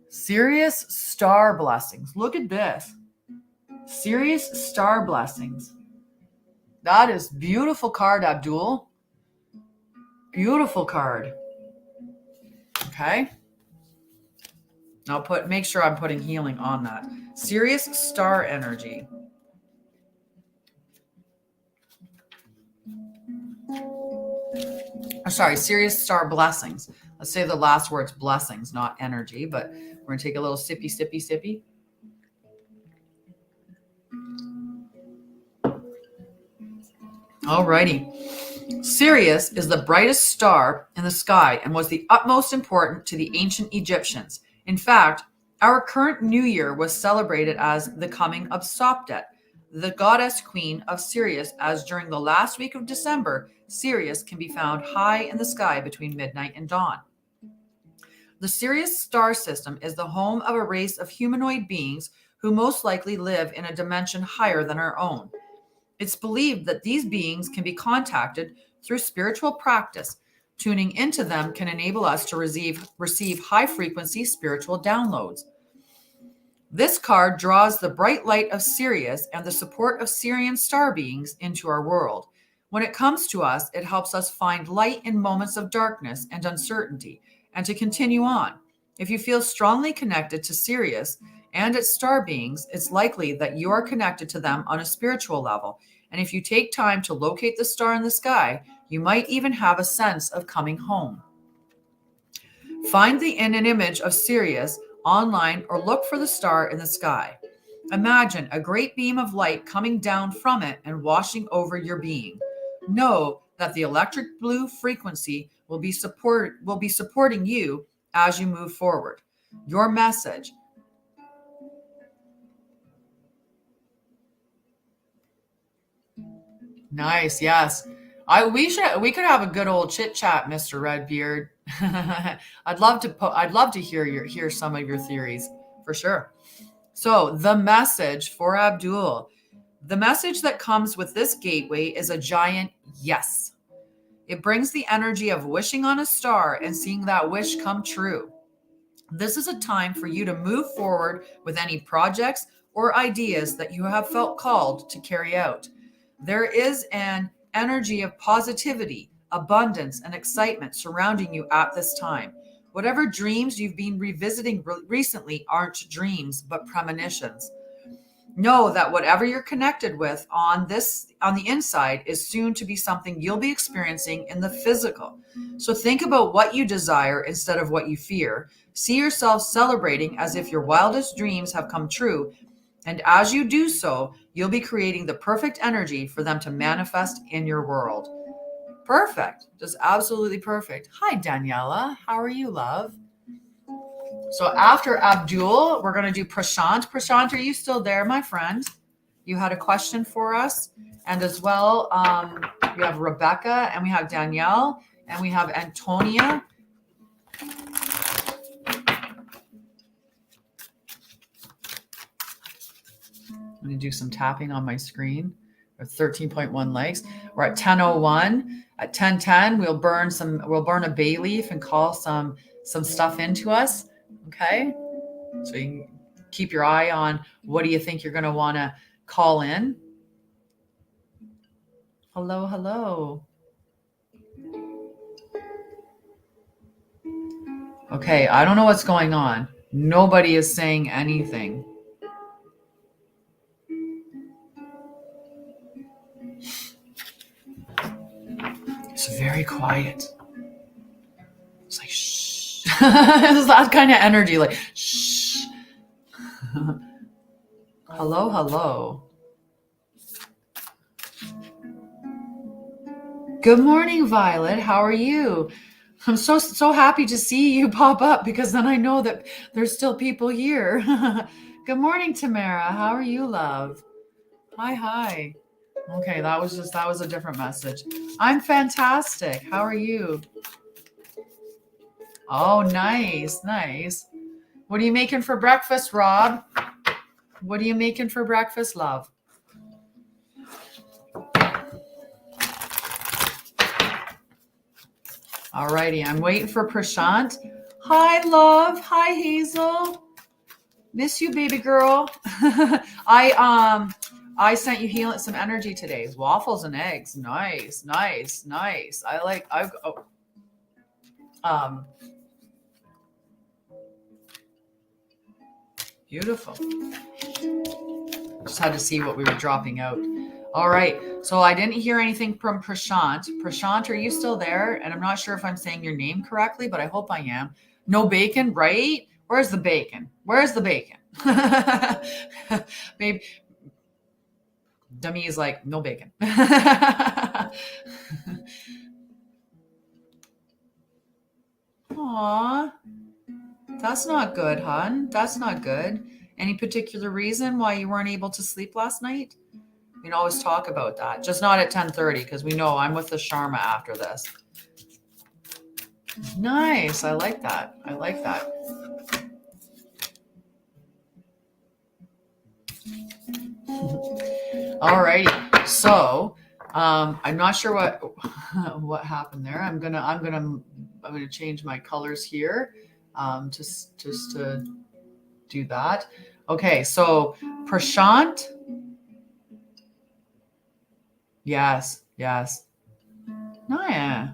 Serious star blessings. Look at this. Serious star blessings. That is beautiful card, Abdul. Beautiful card. Okay. Now make sure I'm putting healing on that. Serious star energy. Sorry, serious star blessings. Let's say the last word's blessings, not energy, but we're going to take a little sippy, sippy, sippy. Alrighty. Sirius is the brightest star in the sky and was the utmost important to the ancient Egyptians. In fact, our current new year was celebrated as the coming of Sopdet, the goddess queen of Sirius, as during the last week of December, Sirius can be found high in the sky between midnight and dawn. The Sirius star system is the home of a race of humanoid beings who most likely live in a dimension higher than our own. It's believed that these beings can be contacted through spiritual practice. Tuning into them can enable us to receive high-frequency spiritual downloads. This card draws the bright light of Sirius and the support of Sirian star beings into our world. When it comes to us, it helps us find light in moments of darkness and uncertainty, and to continue on. If you feel strongly connected to Sirius and its star beings, it's likely that you are connected to them on a spiritual level. And if you take time to locate the star in the sky, you might even have a sense of coming home. Find an image of Sirius online or look for the star in the sky. Imagine a great beam of light coming down from it and washing over your being. Know that the electric blue frequency will be supporting you as you move forward. Your message. Nice, yes. We could have a good old chit chat, Mr. Redbeard. I'd love to hear some of your theories for sure. So the message for Abdul. The message that comes with this gateway is a giant yes. It brings the energy of wishing on a star and seeing that wish come true. This is a time for you to move forward with any projects or ideas that you have felt called to carry out. There is an energy of positivity, abundance, and excitement surrounding you at this time. Whatever dreams you've been revisiting recently aren't dreams, but premonitions. Know that whatever you're connected with on the inside is soon to be something you'll be experiencing in the physical. So think about what you desire instead of what you fear. See yourself celebrating as if your wildest dreams have come true. And as you do so, you'll be creating the perfect energy for them to manifest in your world. Perfect. Just absolutely perfect. Hi, Daniela. How are you, love? So after Abdul, we're going to do Prashant. Prashant, are you still there, my friend? You had a question for us. And as well, we have Rebecca, and we have Danielle, and we have Antonia. I'm going to do some tapping on my screen. We're 13.1 likes. We're at 10:01. At 10:10, we'll burn a bay leaf and call some stuff into us. Okay? So you can keep your eye on what do you think you're going to want to call in. Hello, hello. Okay, I don't know what's going on. Nobody is saying anything. It's very quiet. It's like, shh. It's that kind of energy, like, shh. Hello, hello. Good morning, Violet. How are you? I'm so happy to see you pop up because then I know that there's still people here. Good morning, Tamara. How are you, love? Hi. Okay, that was a different message. I'm fantastic. How are you? Oh, nice. What are you making for breakfast, Rob? What are you making for breakfast, love? Alrighty, I'm waiting for Prashant. Hi, love. Hi, Hazel. Miss you, baby girl. I sent you some energy today. Waffles and eggs. Nice. Beautiful. Just had to see what we were dropping out. All right. So I didn't hear anything from Prashant. Prashant, are you still there? And I'm not sure if I'm saying your name correctly, but I hope I am. No bacon, right? Where's the bacon? Maybe Dummy is like, no bacon. Aw, that's not good, hon. That's not good. Any particular reason why you weren't able to sleep last night? We can always talk about that. Just not at 10:30 because we know I'm with the Sharma after this. Nice. I like that. Alrighty. So I'm not sure what happened there. I'm gonna change my colors here. Just to do that. Okay, so Prashant. Yes. Oh yeah.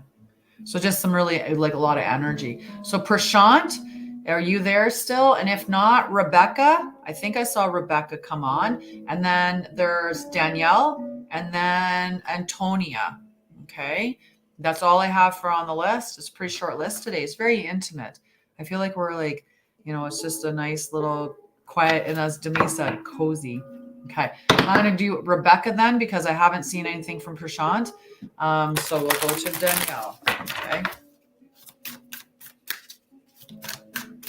So just some really like a lot of energy. So Prashant, are you there still? And if not, Rebecca. I think I saw Rebecca come on. And then there's Danielle and then Antonia. Okay. That's all I have for on the list. It's a pretty short list today. It's very intimate. I feel like we're like, it's just a nice little quiet, and as Demi said, cozy. Okay. I'm going to do Rebecca then because I haven't seen anything from Prashant. So we'll go to Danielle. Okay.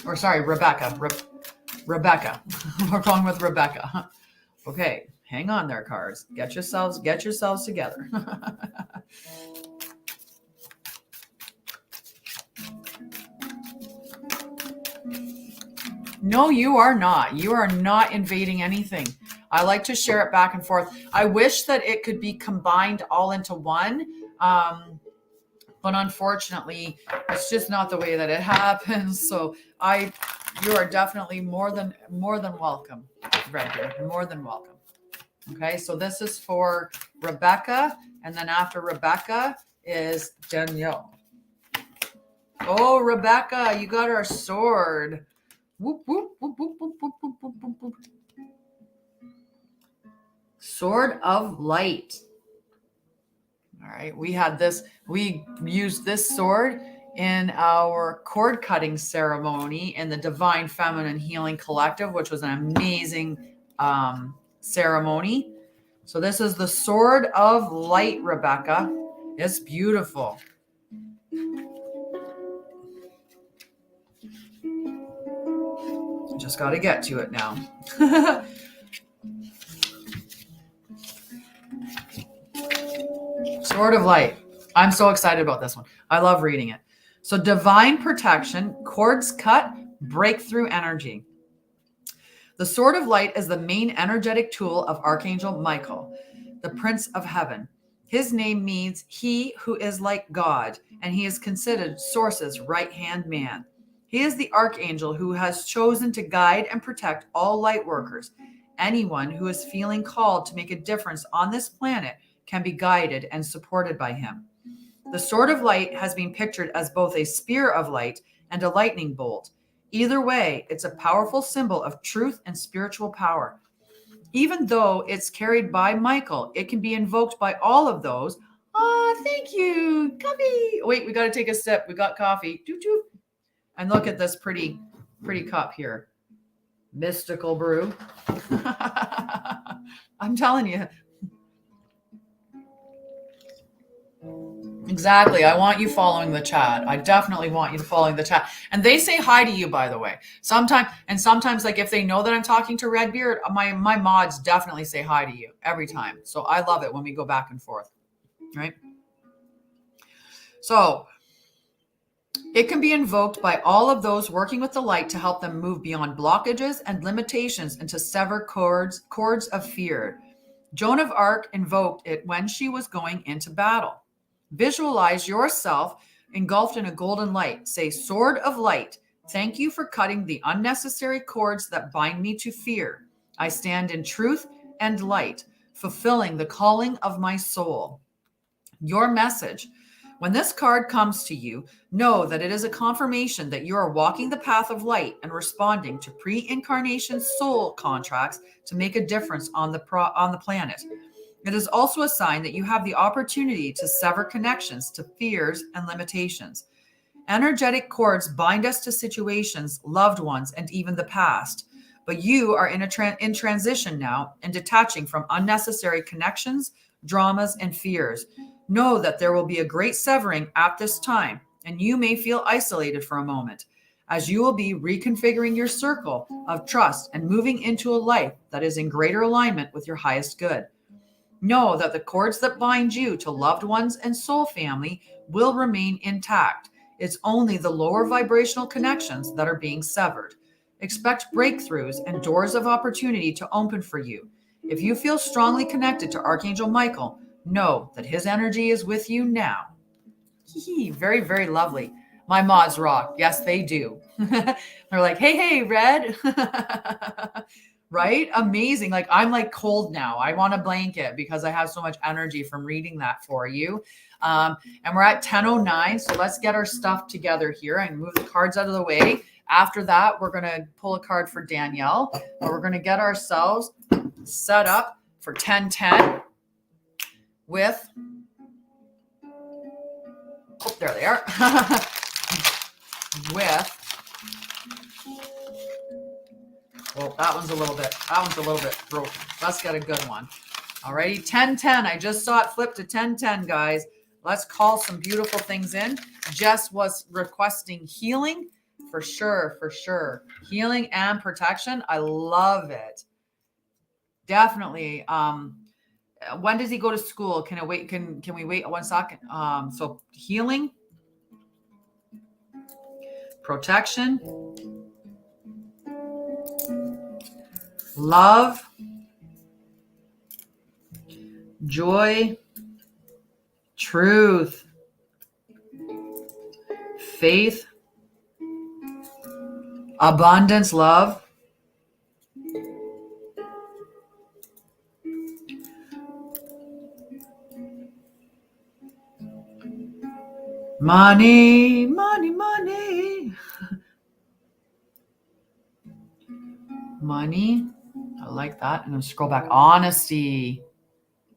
Or sorry, Rebecca. Rebecca. We're going with Rebecca. Okay. Hang on there, cards. Get yourselves together. No, you are not. You are not invading anything. I like to share it back and forth. I wish that it could be combined all into one. But unfortunately, it's just not the way that it happens. So you are definitely more than welcome, Redbeard. More than welcome. Okay, so this is for Rebecca, and then after Rebecca is Danielle. Oh, Rebecca, you got our sword. Whoop, whoop, whoop, whoop, whoop, whoop, whoop, whoop, whoop. Sword of Light. All right, we used this sword in our cord cutting ceremony in the Divine Feminine Healing Collective, which was an amazing ceremony. So this is the Sword of Light, Rebecca. It's beautiful. Just got to get to it now. Sword of Light. I'm so excited about this one. I love reading it. So divine protection, cords cut, breakthrough energy. The Sword of Light is the main energetic tool of Archangel Michael, the Prince of Heaven. His name means he who is like God, and he is considered Source's right-hand man. He is the archangel who has chosen to guide and protect all light workers. Anyone who is feeling called to make a difference on this planet can be guided and supported by him. The Sword of Light has been pictured as both a spear of light and a lightning bolt. Either way, it's a powerful symbol of truth and spiritual power. Even though it's carried by Michael, it can be invoked by all of those. Oh, thank you. Coffee. Wait, we got to take a sip. We got coffee. Doo-doo. And look at this pretty cup here. Mystical brew. I'm telling you. Exactly. I want you following the chat. I definitely want you following the chat. And they say hi to you, by the way. Sometimes, like if they know that I'm talking to Redbeard, my mods definitely say hi to you every time. So I love it when we go back and forth. Right? So it can be invoked by all of those working with the light to help them move beyond blockages and limitations and to sever cords of fear. Joan of Arc invoked it when she was going into battle. Visualize yourself engulfed in a golden light. Say, Sword of Light, thank you for cutting the unnecessary cords that bind me to fear. I stand in truth and light, fulfilling the calling of my soul. Your message. When this card comes to you, know that it is a confirmation that you are walking the path of light and responding to pre-incarnation soul contracts to make a difference on the planet. It is also a sign that you have the opportunity to sever connections to fears and limitations. Energetic cords bind us to situations, loved ones, and even the past. But you are in transition now and detaching from unnecessary connections, dramas, and fears. Know that there will be a great severing at this time, and you may feel isolated for a moment, as you will be reconfiguring your circle of trust and moving into a life that is in greater alignment with your highest good. Know that the cords that bind you to loved ones and soul family will remain intact. It's only the lower vibrational connections that are being severed. Expect breakthroughs and doors of opportunity to open for you. If you feel strongly connected to Archangel Michael, know that his energy is with you now. Very, very lovely. My mods rock. Yes, they do. They're like, hey, Red. Right? Amazing. Like I'm like cold now. I want a blanket because I have so much energy from reading that for you. And we're at 10:09. So let's get our stuff together here and move the cards out of the way. After that, we're going to pull a card for Danielle. And we're going to get ourselves set up for 10:10 with, oh, there they are, with, well, that one's a little bit broken. Let's get a good one. Alrighty, 10:10. I just saw it flip to 10:10, guys. Let's call some beautiful things in. Jess was requesting healing. For sure. Healing and protection. I love it. Definitely. When does he go to school? Can we wait 1 second? So healing, protection, love, joy, truth, faith, abundance, love, money, money, money, money. I like that. I'm going to scroll back. Honesty.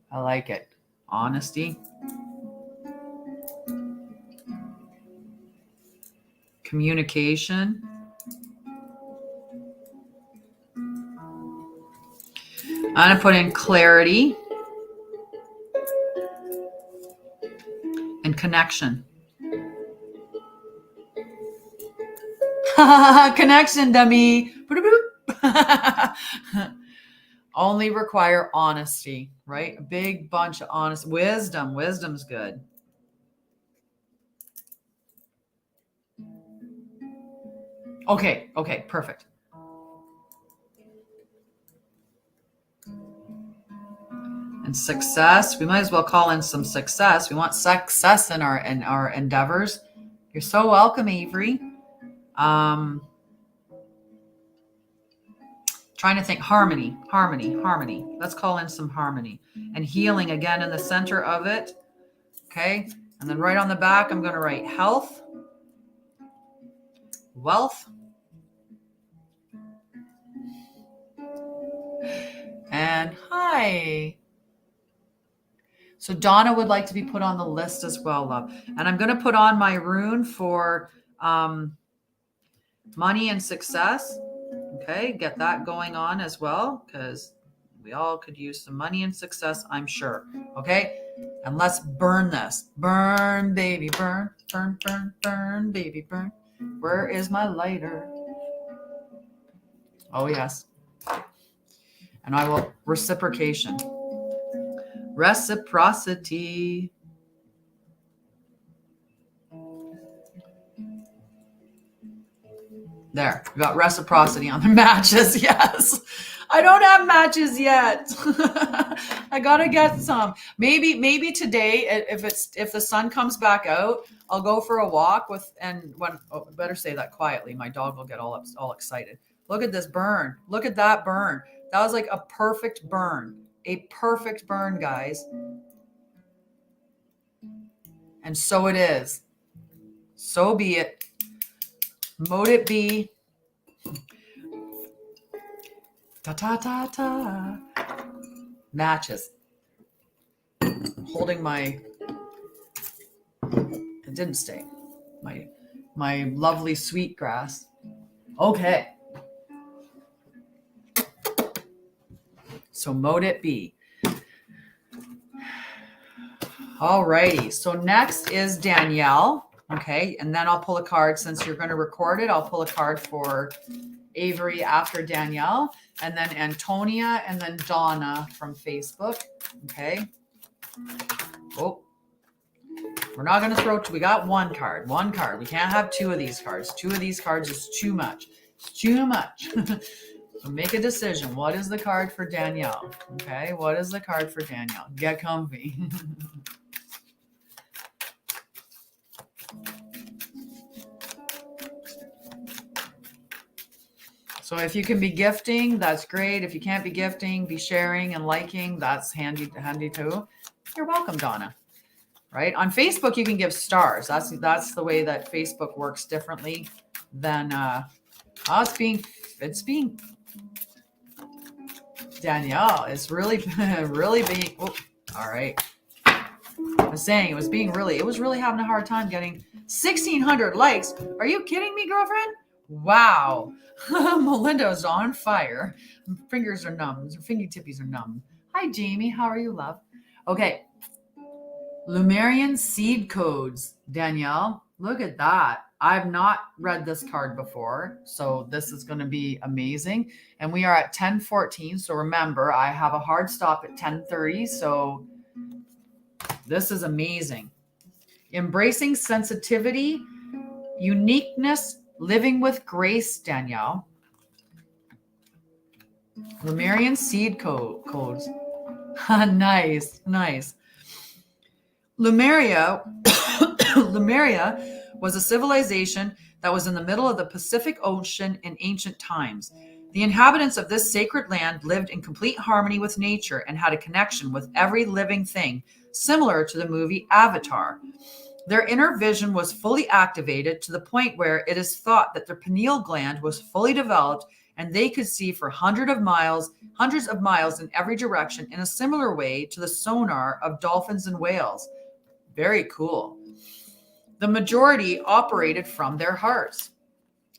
I like it. Honesty. Communication. I'm going to put in clarity. and connection. Connection, dummy. Only require honesty, right? A big bunch of honest wisdom. Wisdom's good. Okay, perfect. And success, we might as well call in some success. We want success in our endeavors. You're so welcome, Avery. Trying to think harmony. Let's call in some harmony and healing again in the center of it. Okay. And then right on the back, I'm going to write health, wealth, and hi. So Donna would like to be put on the list as well, love. And I'm going to put on my rune for money and success. Okay, get that going on as well, because we all could use some money and success, I'm sure. Okay, and let's burn this. Burn, baby, burn, burn, burn, burn, baby, burn. Where is my lighter? Oh, yes. And I will reciprocation. Reciprocity. There, we got reciprocity on the matches. Yes. I don't have matches yet. I gotta get some. Maybe today, if the sun comes back out, I'll go for a walk better say that quietly. My dog will get all excited. Look at this burn. Look at that burn. That was like a perfect burn. A perfect burn, guys. And so it is. So be it. Mote it be. Ta ta ta ta. Matches. Holding my. It didn't stay. My lovely sweet grass. Okay. So mote it be. All righty. So next is Danielle. Okay. And then I'll pull a card since you're going to record it. I'll pull a card for Avery after Danielle, and then Antonia, and then Donna from Facebook. Okay. Oh, we're not going to throw two. We got one card. We can't have two of these cards. Two of these cards is too much. It's too much. So make a decision. What is the card for Danielle? Okay. What is the card for Danielle? Get comfy. So if you can be gifting, that's great. If you can't be gifting, be sharing and liking. That's handy too. You're welcome, Donna. Right? On Facebook, you can give stars. That's the way that Facebook works differently than it's being Danielle. It's really being all right. I was saying it was really having a hard time getting 1,600 likes. Are you kidding me, girlfriend? Wow. Melinda's on fire. Her fingers are numb. Her fingertips are numb. Hi, Jamie. How are you, love? Okay. Lumerian seed codes, Danielle. Look at that. I've not read this card before, so this is going to be amazing. And we are at 10:14. So remember, I have a hard stop at 10:30. So this is amazing. Embracing sensitivity, uniqueness, living with grace, Danielle. Lemurian seed codes. Nice. Lemuria was a civilization that was in the middle of the Pacific Ocean in ancient times. The inhabitants of this sacred land lived in complete harmony with nature and had a connection with every living thing, similar to the movie Avatar. Their inner vision was fully activated to the point where it is thought that their pineal gland was fully developed and they could see for hundreds of miles in every direction in a similar way to the sonar of dolphins and whales. Very cool. The majority operated from their hearts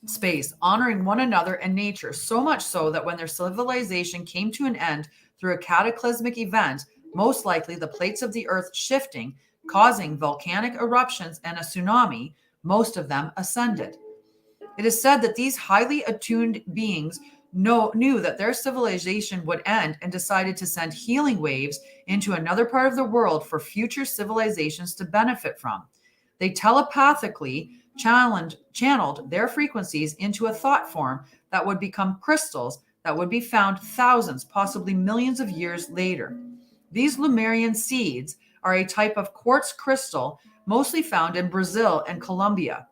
space, honoring one another and nature, so much so that when their civilization came to an end through a cataclysmic event, most likely the plates of the earth shifting, causing volcanic eruptions and a tsunami. Most of them ascended. It is said that these highly attuned beings knew that their civilization would end and decided to send healing waves into another part of the world for future civilizations to benefit from. They telepathically channeled their frequencies into a thought form that would become crystals that would be found thousands, possibly millions of years later. These Lemurian seeds are a type of quartz crystal mostly found in Brazil and Colombia.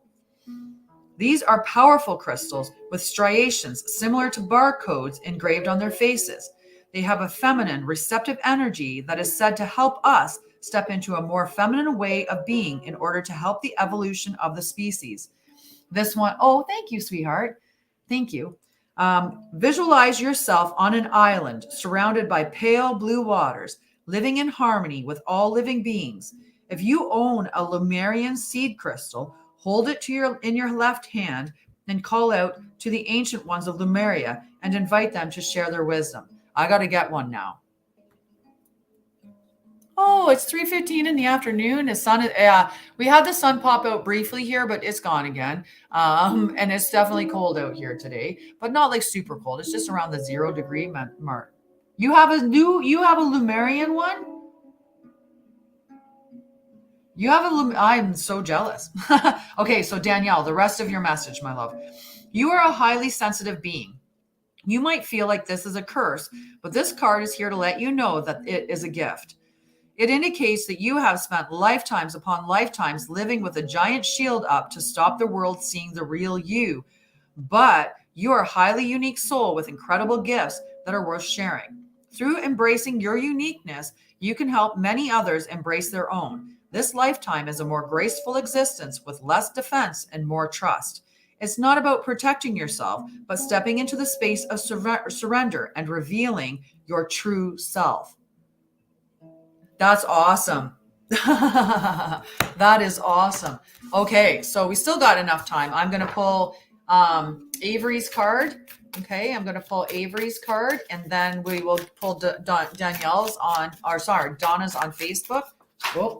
These are powerful crystals with striations similar to barcodes engraved on their faces. They have a feminine, receptive energy that is said to help us step into a more feminine way of being in order to help the evolution of the species. This one, oh, thank you, sweetheart. Thank you. Visualize yourself on an island surrounded by pale blue waters, living in harmony with all living beings. If you own a Lemurian seed crystal, hold it in your left hand and call out to the ancient ones of Lemuria and invite them to share their wisdom. I got to get one now. Oh, it's 3:15 in the afternoon. The sun is, we had the sun pop out briefly here, but it's gone again. And it's definitely cold out here today, but not like super cold. It's just around the 0-degree mark. You have a Lemurian one? I'm so jealous. Okay, so Danielle, the rest of your message, my love. You are a highly sensitive being. You might feel like this is a curse, but this card is here to let you know that it is a gift. It indicates that you have spent lifetimes upon lifetimes living with a giant shield up to stop the world seeing the real you. But you are a highly unique soul with incredible gifts that are worth sharing. Through embracing your uniqueness, you can help many others embrace their own. This lifetime is a more graceful existence with less defense and more trust. It's not about protecting yourself, but stepping into the space of surrender and revealing your true self. That's awesome. That is awesome. Okay, so we still got enough time. I'm going to pull Avery's card. Okay, I'm going to pull Avery's card, and then we will pull Danielle's Donna's on Facebook. Oh.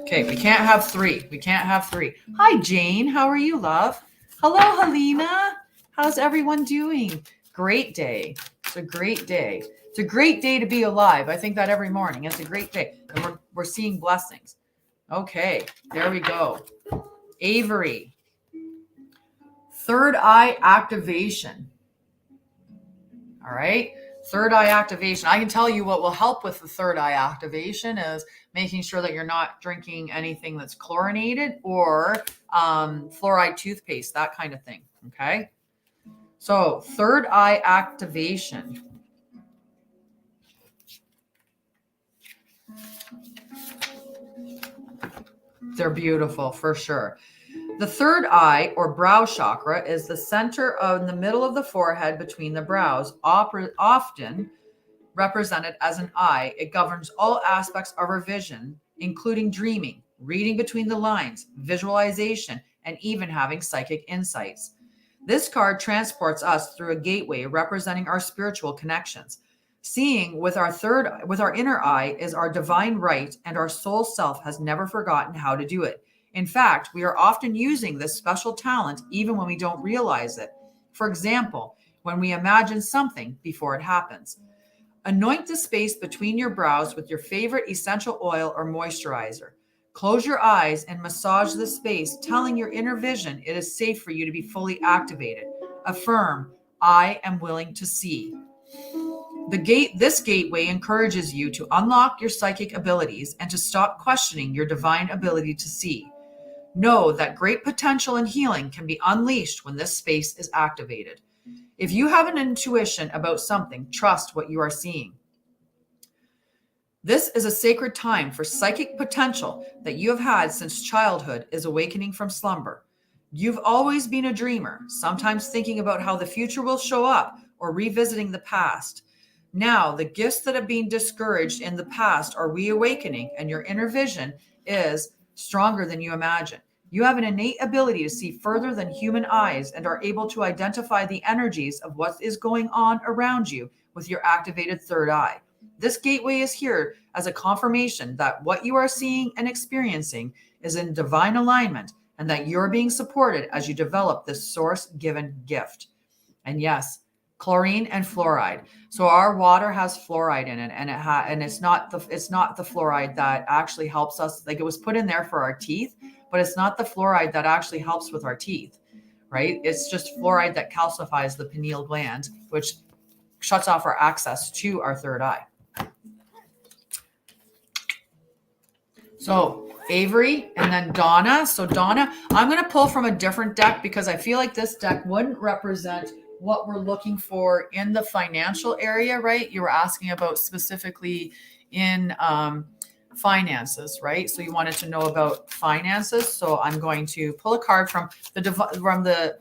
Okay, we can't have three. Hi, Jane. How are you, love? Hello, Helena. How's everyone doing? Great day. It's a great day. It's a great day to be alive. I think that every morning. It's a great day. And we're seeing blessings. Okay, there we go. Avery. Third eye activation. All right. Third eye activation. I can tell you what will help with the third eye activation is making sure that you're not drinking anything that's chlorinated or fluoride toothpaste, that kind of thing. Okay. So third eye activation. They're beautiful for sure. The third eye or brow chakra is the center in the middle of the forehead between the brows, often represented as an eye. It governs all aspects of our vision, including dreaming, reading between the lines, visualization, and even having psychic insights. This card transports us through a gateway representing our spiritual connections. Seeing with our inner eye is our divine right, and our soul self has never forgotten how to do it. In fact, we are often using this special talent even when we don't realize it. For example, when we imagine something before it happens. Anoint the space between your brows with your favorite essential oil or moisturizer. Close your eyes and massage the space, telling your inner vision it is safe for you to be fully activated. Affirm, I am willing to see. This gateway encourages you to unlock your psychic abilities and to stop questioning your divine ability to see. Know that great potential and healing can be unleashed when this space is activated. If you have an intuition about something, trust what you are seeing. This is a sacred time for psychic potential that you have had since childhood is awakening from slumber. You've always been a dreamer, sometimes thinking about how the future will show up or revisiting the past. Now, the gifts that have been discouraged in the past are reawakening, and your inner vision is stronger than you imagine. You have an innate ability to see further than human eyes and are able to identify the energies of what is going on around you with your activated third eye. This gateway is here as a confirmation that what you are seeing and experiencing is in divine alignment and that you're being supported as you develop this source-given gift. And yes, chlorine and fluoride. So our water has fluoride in it, and it's not the fluoride that actually helps us. Like, it was put in there for our teeth, but it's not the fluoride that actually helps with our teeth, right? It's just fluoride that calcifies the pineal gland, which shuts off our access to our third eye. So Avery and then Donna. So Donna, I'm going to pull from a different deck because I feel like this deck wouldn't represent what we're looking for in the financial area, right? You were asking about specifically in finances, right? So you wanted to know about finances. So I'm going to pull a card from the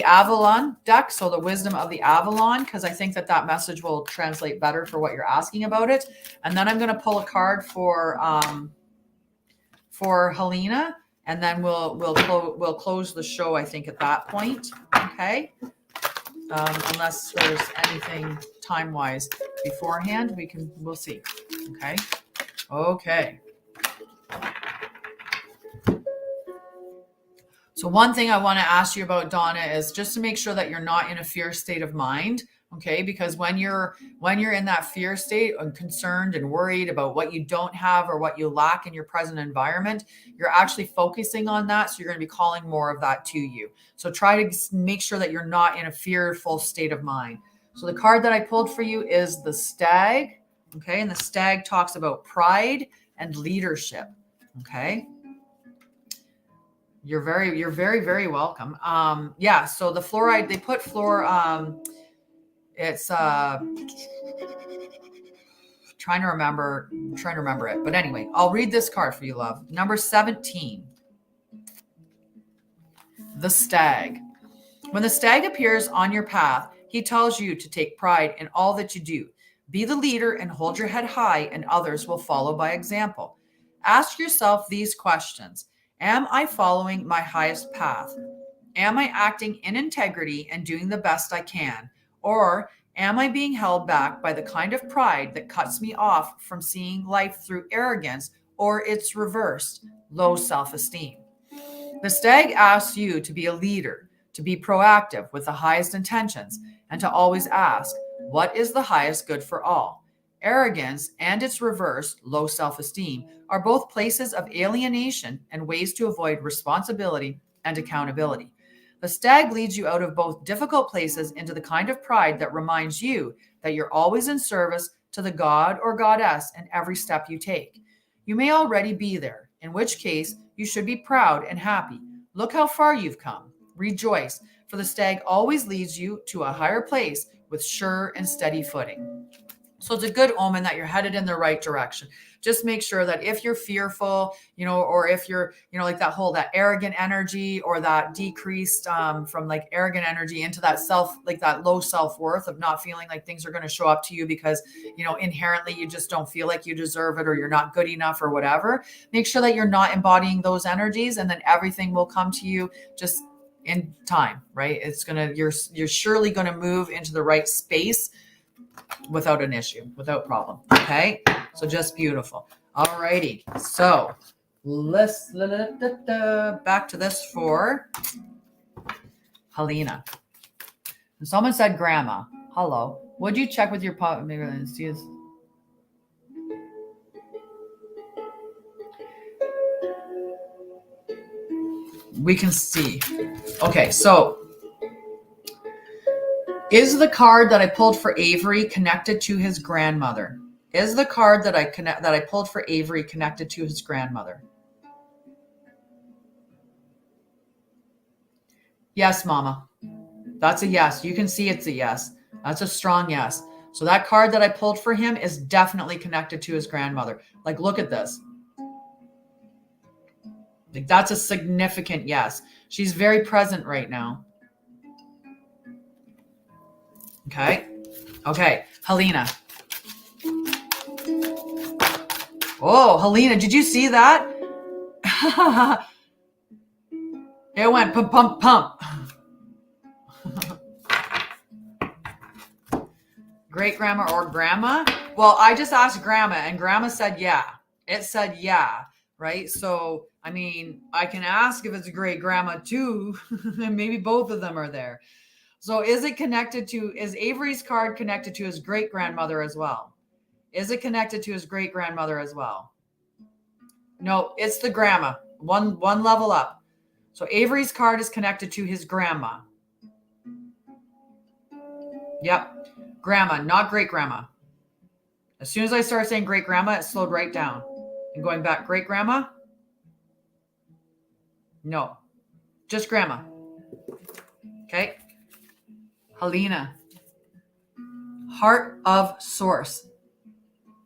Avalon deck. So the wisdom of the Avalon, because I think that message will translate better for what you're asking about it. And then I'm going to pull a card for Helena. And then we'll close the show, I think, at that point. Okay. Unless there's anything time-wise beforehand, we'll see. Okay. Okay. So one thing I want to ask you about, Donna, is just to make sure that you're not in a fear state of mind. Okay, because when you're in that fear state and concerned and worried about what you don't have or what you lack in your present environment, you're actually focusing on that. So you're going to be calling more of that to you. So try to make sure that you're not in a fearful state of mind. So the card that I pulled for you is the Stag. Okay, and the Stag talks about pride and leadership. Okay. You're very, very welcome. Yeah. So the fluoride, they put it's trying to remember it. But anyway, I'll read this card for you, love. Number 17. The Stag. When the Stag appears on your path, he tells you to take pride in all that you do. Be the leader and hold your head high, and others will follow by example. Ask yourself these questions. Am I following my highest path? Am I acting in integrity and doing the best I can? Or am I being held back by the kind of pride that cuts me off from seeing life through arrogance or its reverse, low self-esteem? The Stag asks you to be a leader, to be proactive with the highest intentions, and to always ask, what is the highest good for all? Arrogance and its reverse, low self-esteem, are both places of alienation and ways to avoid responsibility and accountability. The Stag leads you out of both difficult places into the kind of pride that reminds you that you're always in service to the god or goddess in every step you take. You may already be there, in which case you should be proud and happy. Look how far you've come. Rejoice, for the Stag always leads you to a higher place with sure and steady footing. So it's a good omen that you're headed in the right direction. Just make sure that if you're fearful, or if you're, like that arrogant energy or that decreased from like arrogant energy into that that low self-worth of not feeling like things are going to show up to you because, inherently you just don't feel like you deserve it or you're not good enough or whatever. Make sure that you're not embodying those energies, and then everything will come to you just in time, right? You're surely going to move into the right space without an issue, without problem. Okay. So just beautiful. All righty. So let's back to this for Helena. Someone said grandma. Hello. Would you check with your pop? Maybe see. We can see. Okay. So is the card that I pulled for Avery connected to his grandmother? Is the card that I pulled for Avery connected to his grandmother? Yes, Mama. That's a yes. You can see it's a yes. That's a strong yes. So that card that I pulled for him is definitely connected to his grandmother. Like, look at this. Like, that's a significant yes. She's very present right now. Okay. Helena. Oh, Helena, did you see that? It went pump, pump, pump. Great grandma or grandma? Well, I just asked grandma and grandma said, yeah. It said, yeah. Right. So, I mean, I can ask if it's a great grandma too. And maybe both of them are there. So is Avery's card connected to his great grandmother as well? Is it connected to his great grandmother as well? No, it's the grandma. One level up. So Avery's card is connected to his grandma. Yep. Grandma, not great grandma. As soon as I started saying great grandma, it slowed right down. And going back, great grandma? No. Just grandma. Okay. Helena. Heart of Source.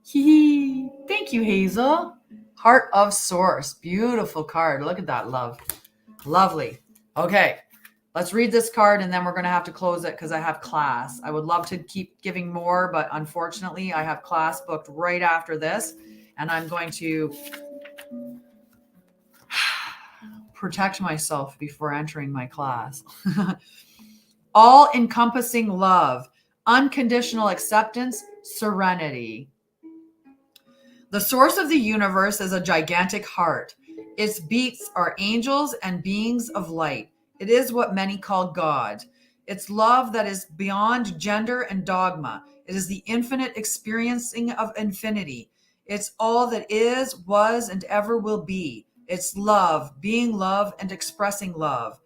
Thank you, Hazel. Heart of Source. Beautiful card. Look at that, love. Lovely. Okay. Let's read this card and then we're going to have to close it because I have class. I would love to keep giving more, but unfortunately I have class booked right after this and I'm going to protect myself before entering my class. All-encompassing love, unconditional acceptance, serenity. The source of the universe is a gigantic heart. Its beats are angels and beings of light. It is what many call God. It's love that is beyond gender and dogma. It is the infinite experiencing of infinity. It's all that is, was, and ever will be. It's love, being love, and expressing love.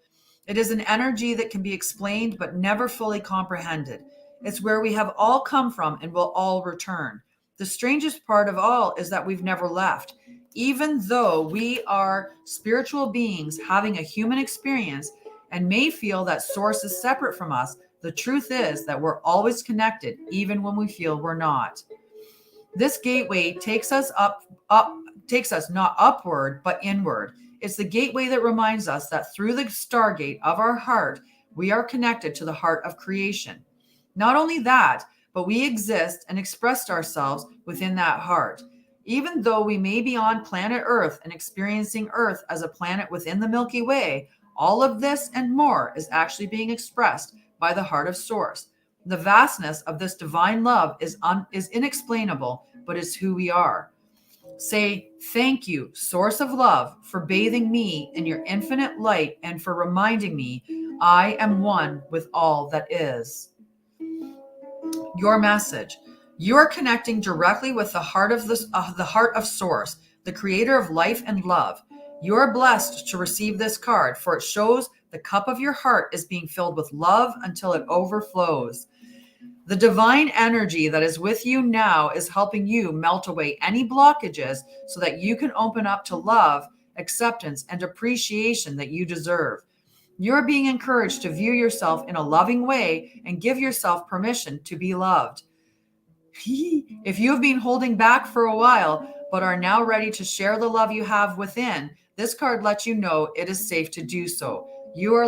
It is an energy that can be explained but never fully comprehended. It's where we have all come from and will all return. The strangest part of all is that we've never left. Even though we are spiritual beings having a human experience and may feel that source is separate from us, the truth is that we're always connected, even when we feel we're not. This gateway takes us not upward, but inward. It's the gateway that reminds us that through the stargate of our heart, we are connected to the heart of creation. Not only that, but we exist and expressed ourselves within that heart. Even though we may be on planet Earth and experiencing Earth as a planet within the Milky Way, all of this and more is actually being expressed by the heart of Source. The vastness of this divine love is inexplainable, but it's who we are. Say, thank you, Source of Love, for bathing me in your infinite light and for reminding me I am one with all that is. Your message. You are connecting directly with the heart of Source, the creator of life and love. You are blessed to receive this card, for it shows the cup of your heart is being filled with love until it overflows. The divine energy that is with you now is helping you melt away any blockages so that you can open up to love, acceptance, and appreciation that you deserve. You're being encouraged to view yourself in a loving way and give yourself permission to be loved. If you have been holding back for a while, but are now ready to share the love you have within, this card lets you know it is safe to do so. You are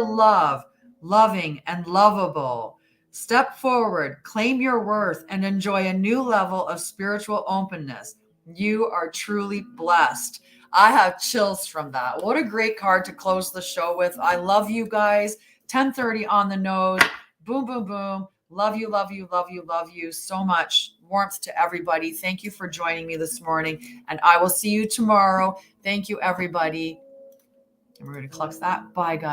loving, and lovable. Step forward, claim your worth, and enjoy a new level of spiritual openness. You are truly blessed. I have chills from that. What a great card to close the show with. I love you guys. 10:30 on the nose. Boom, boom, boom. Love you, love you, love you, love you so much. Warmth to everybody. Thank you for joining me this morning, and I will see you tomorrow. Thank you, everybody. And we're going to clutch that. Bye, guys.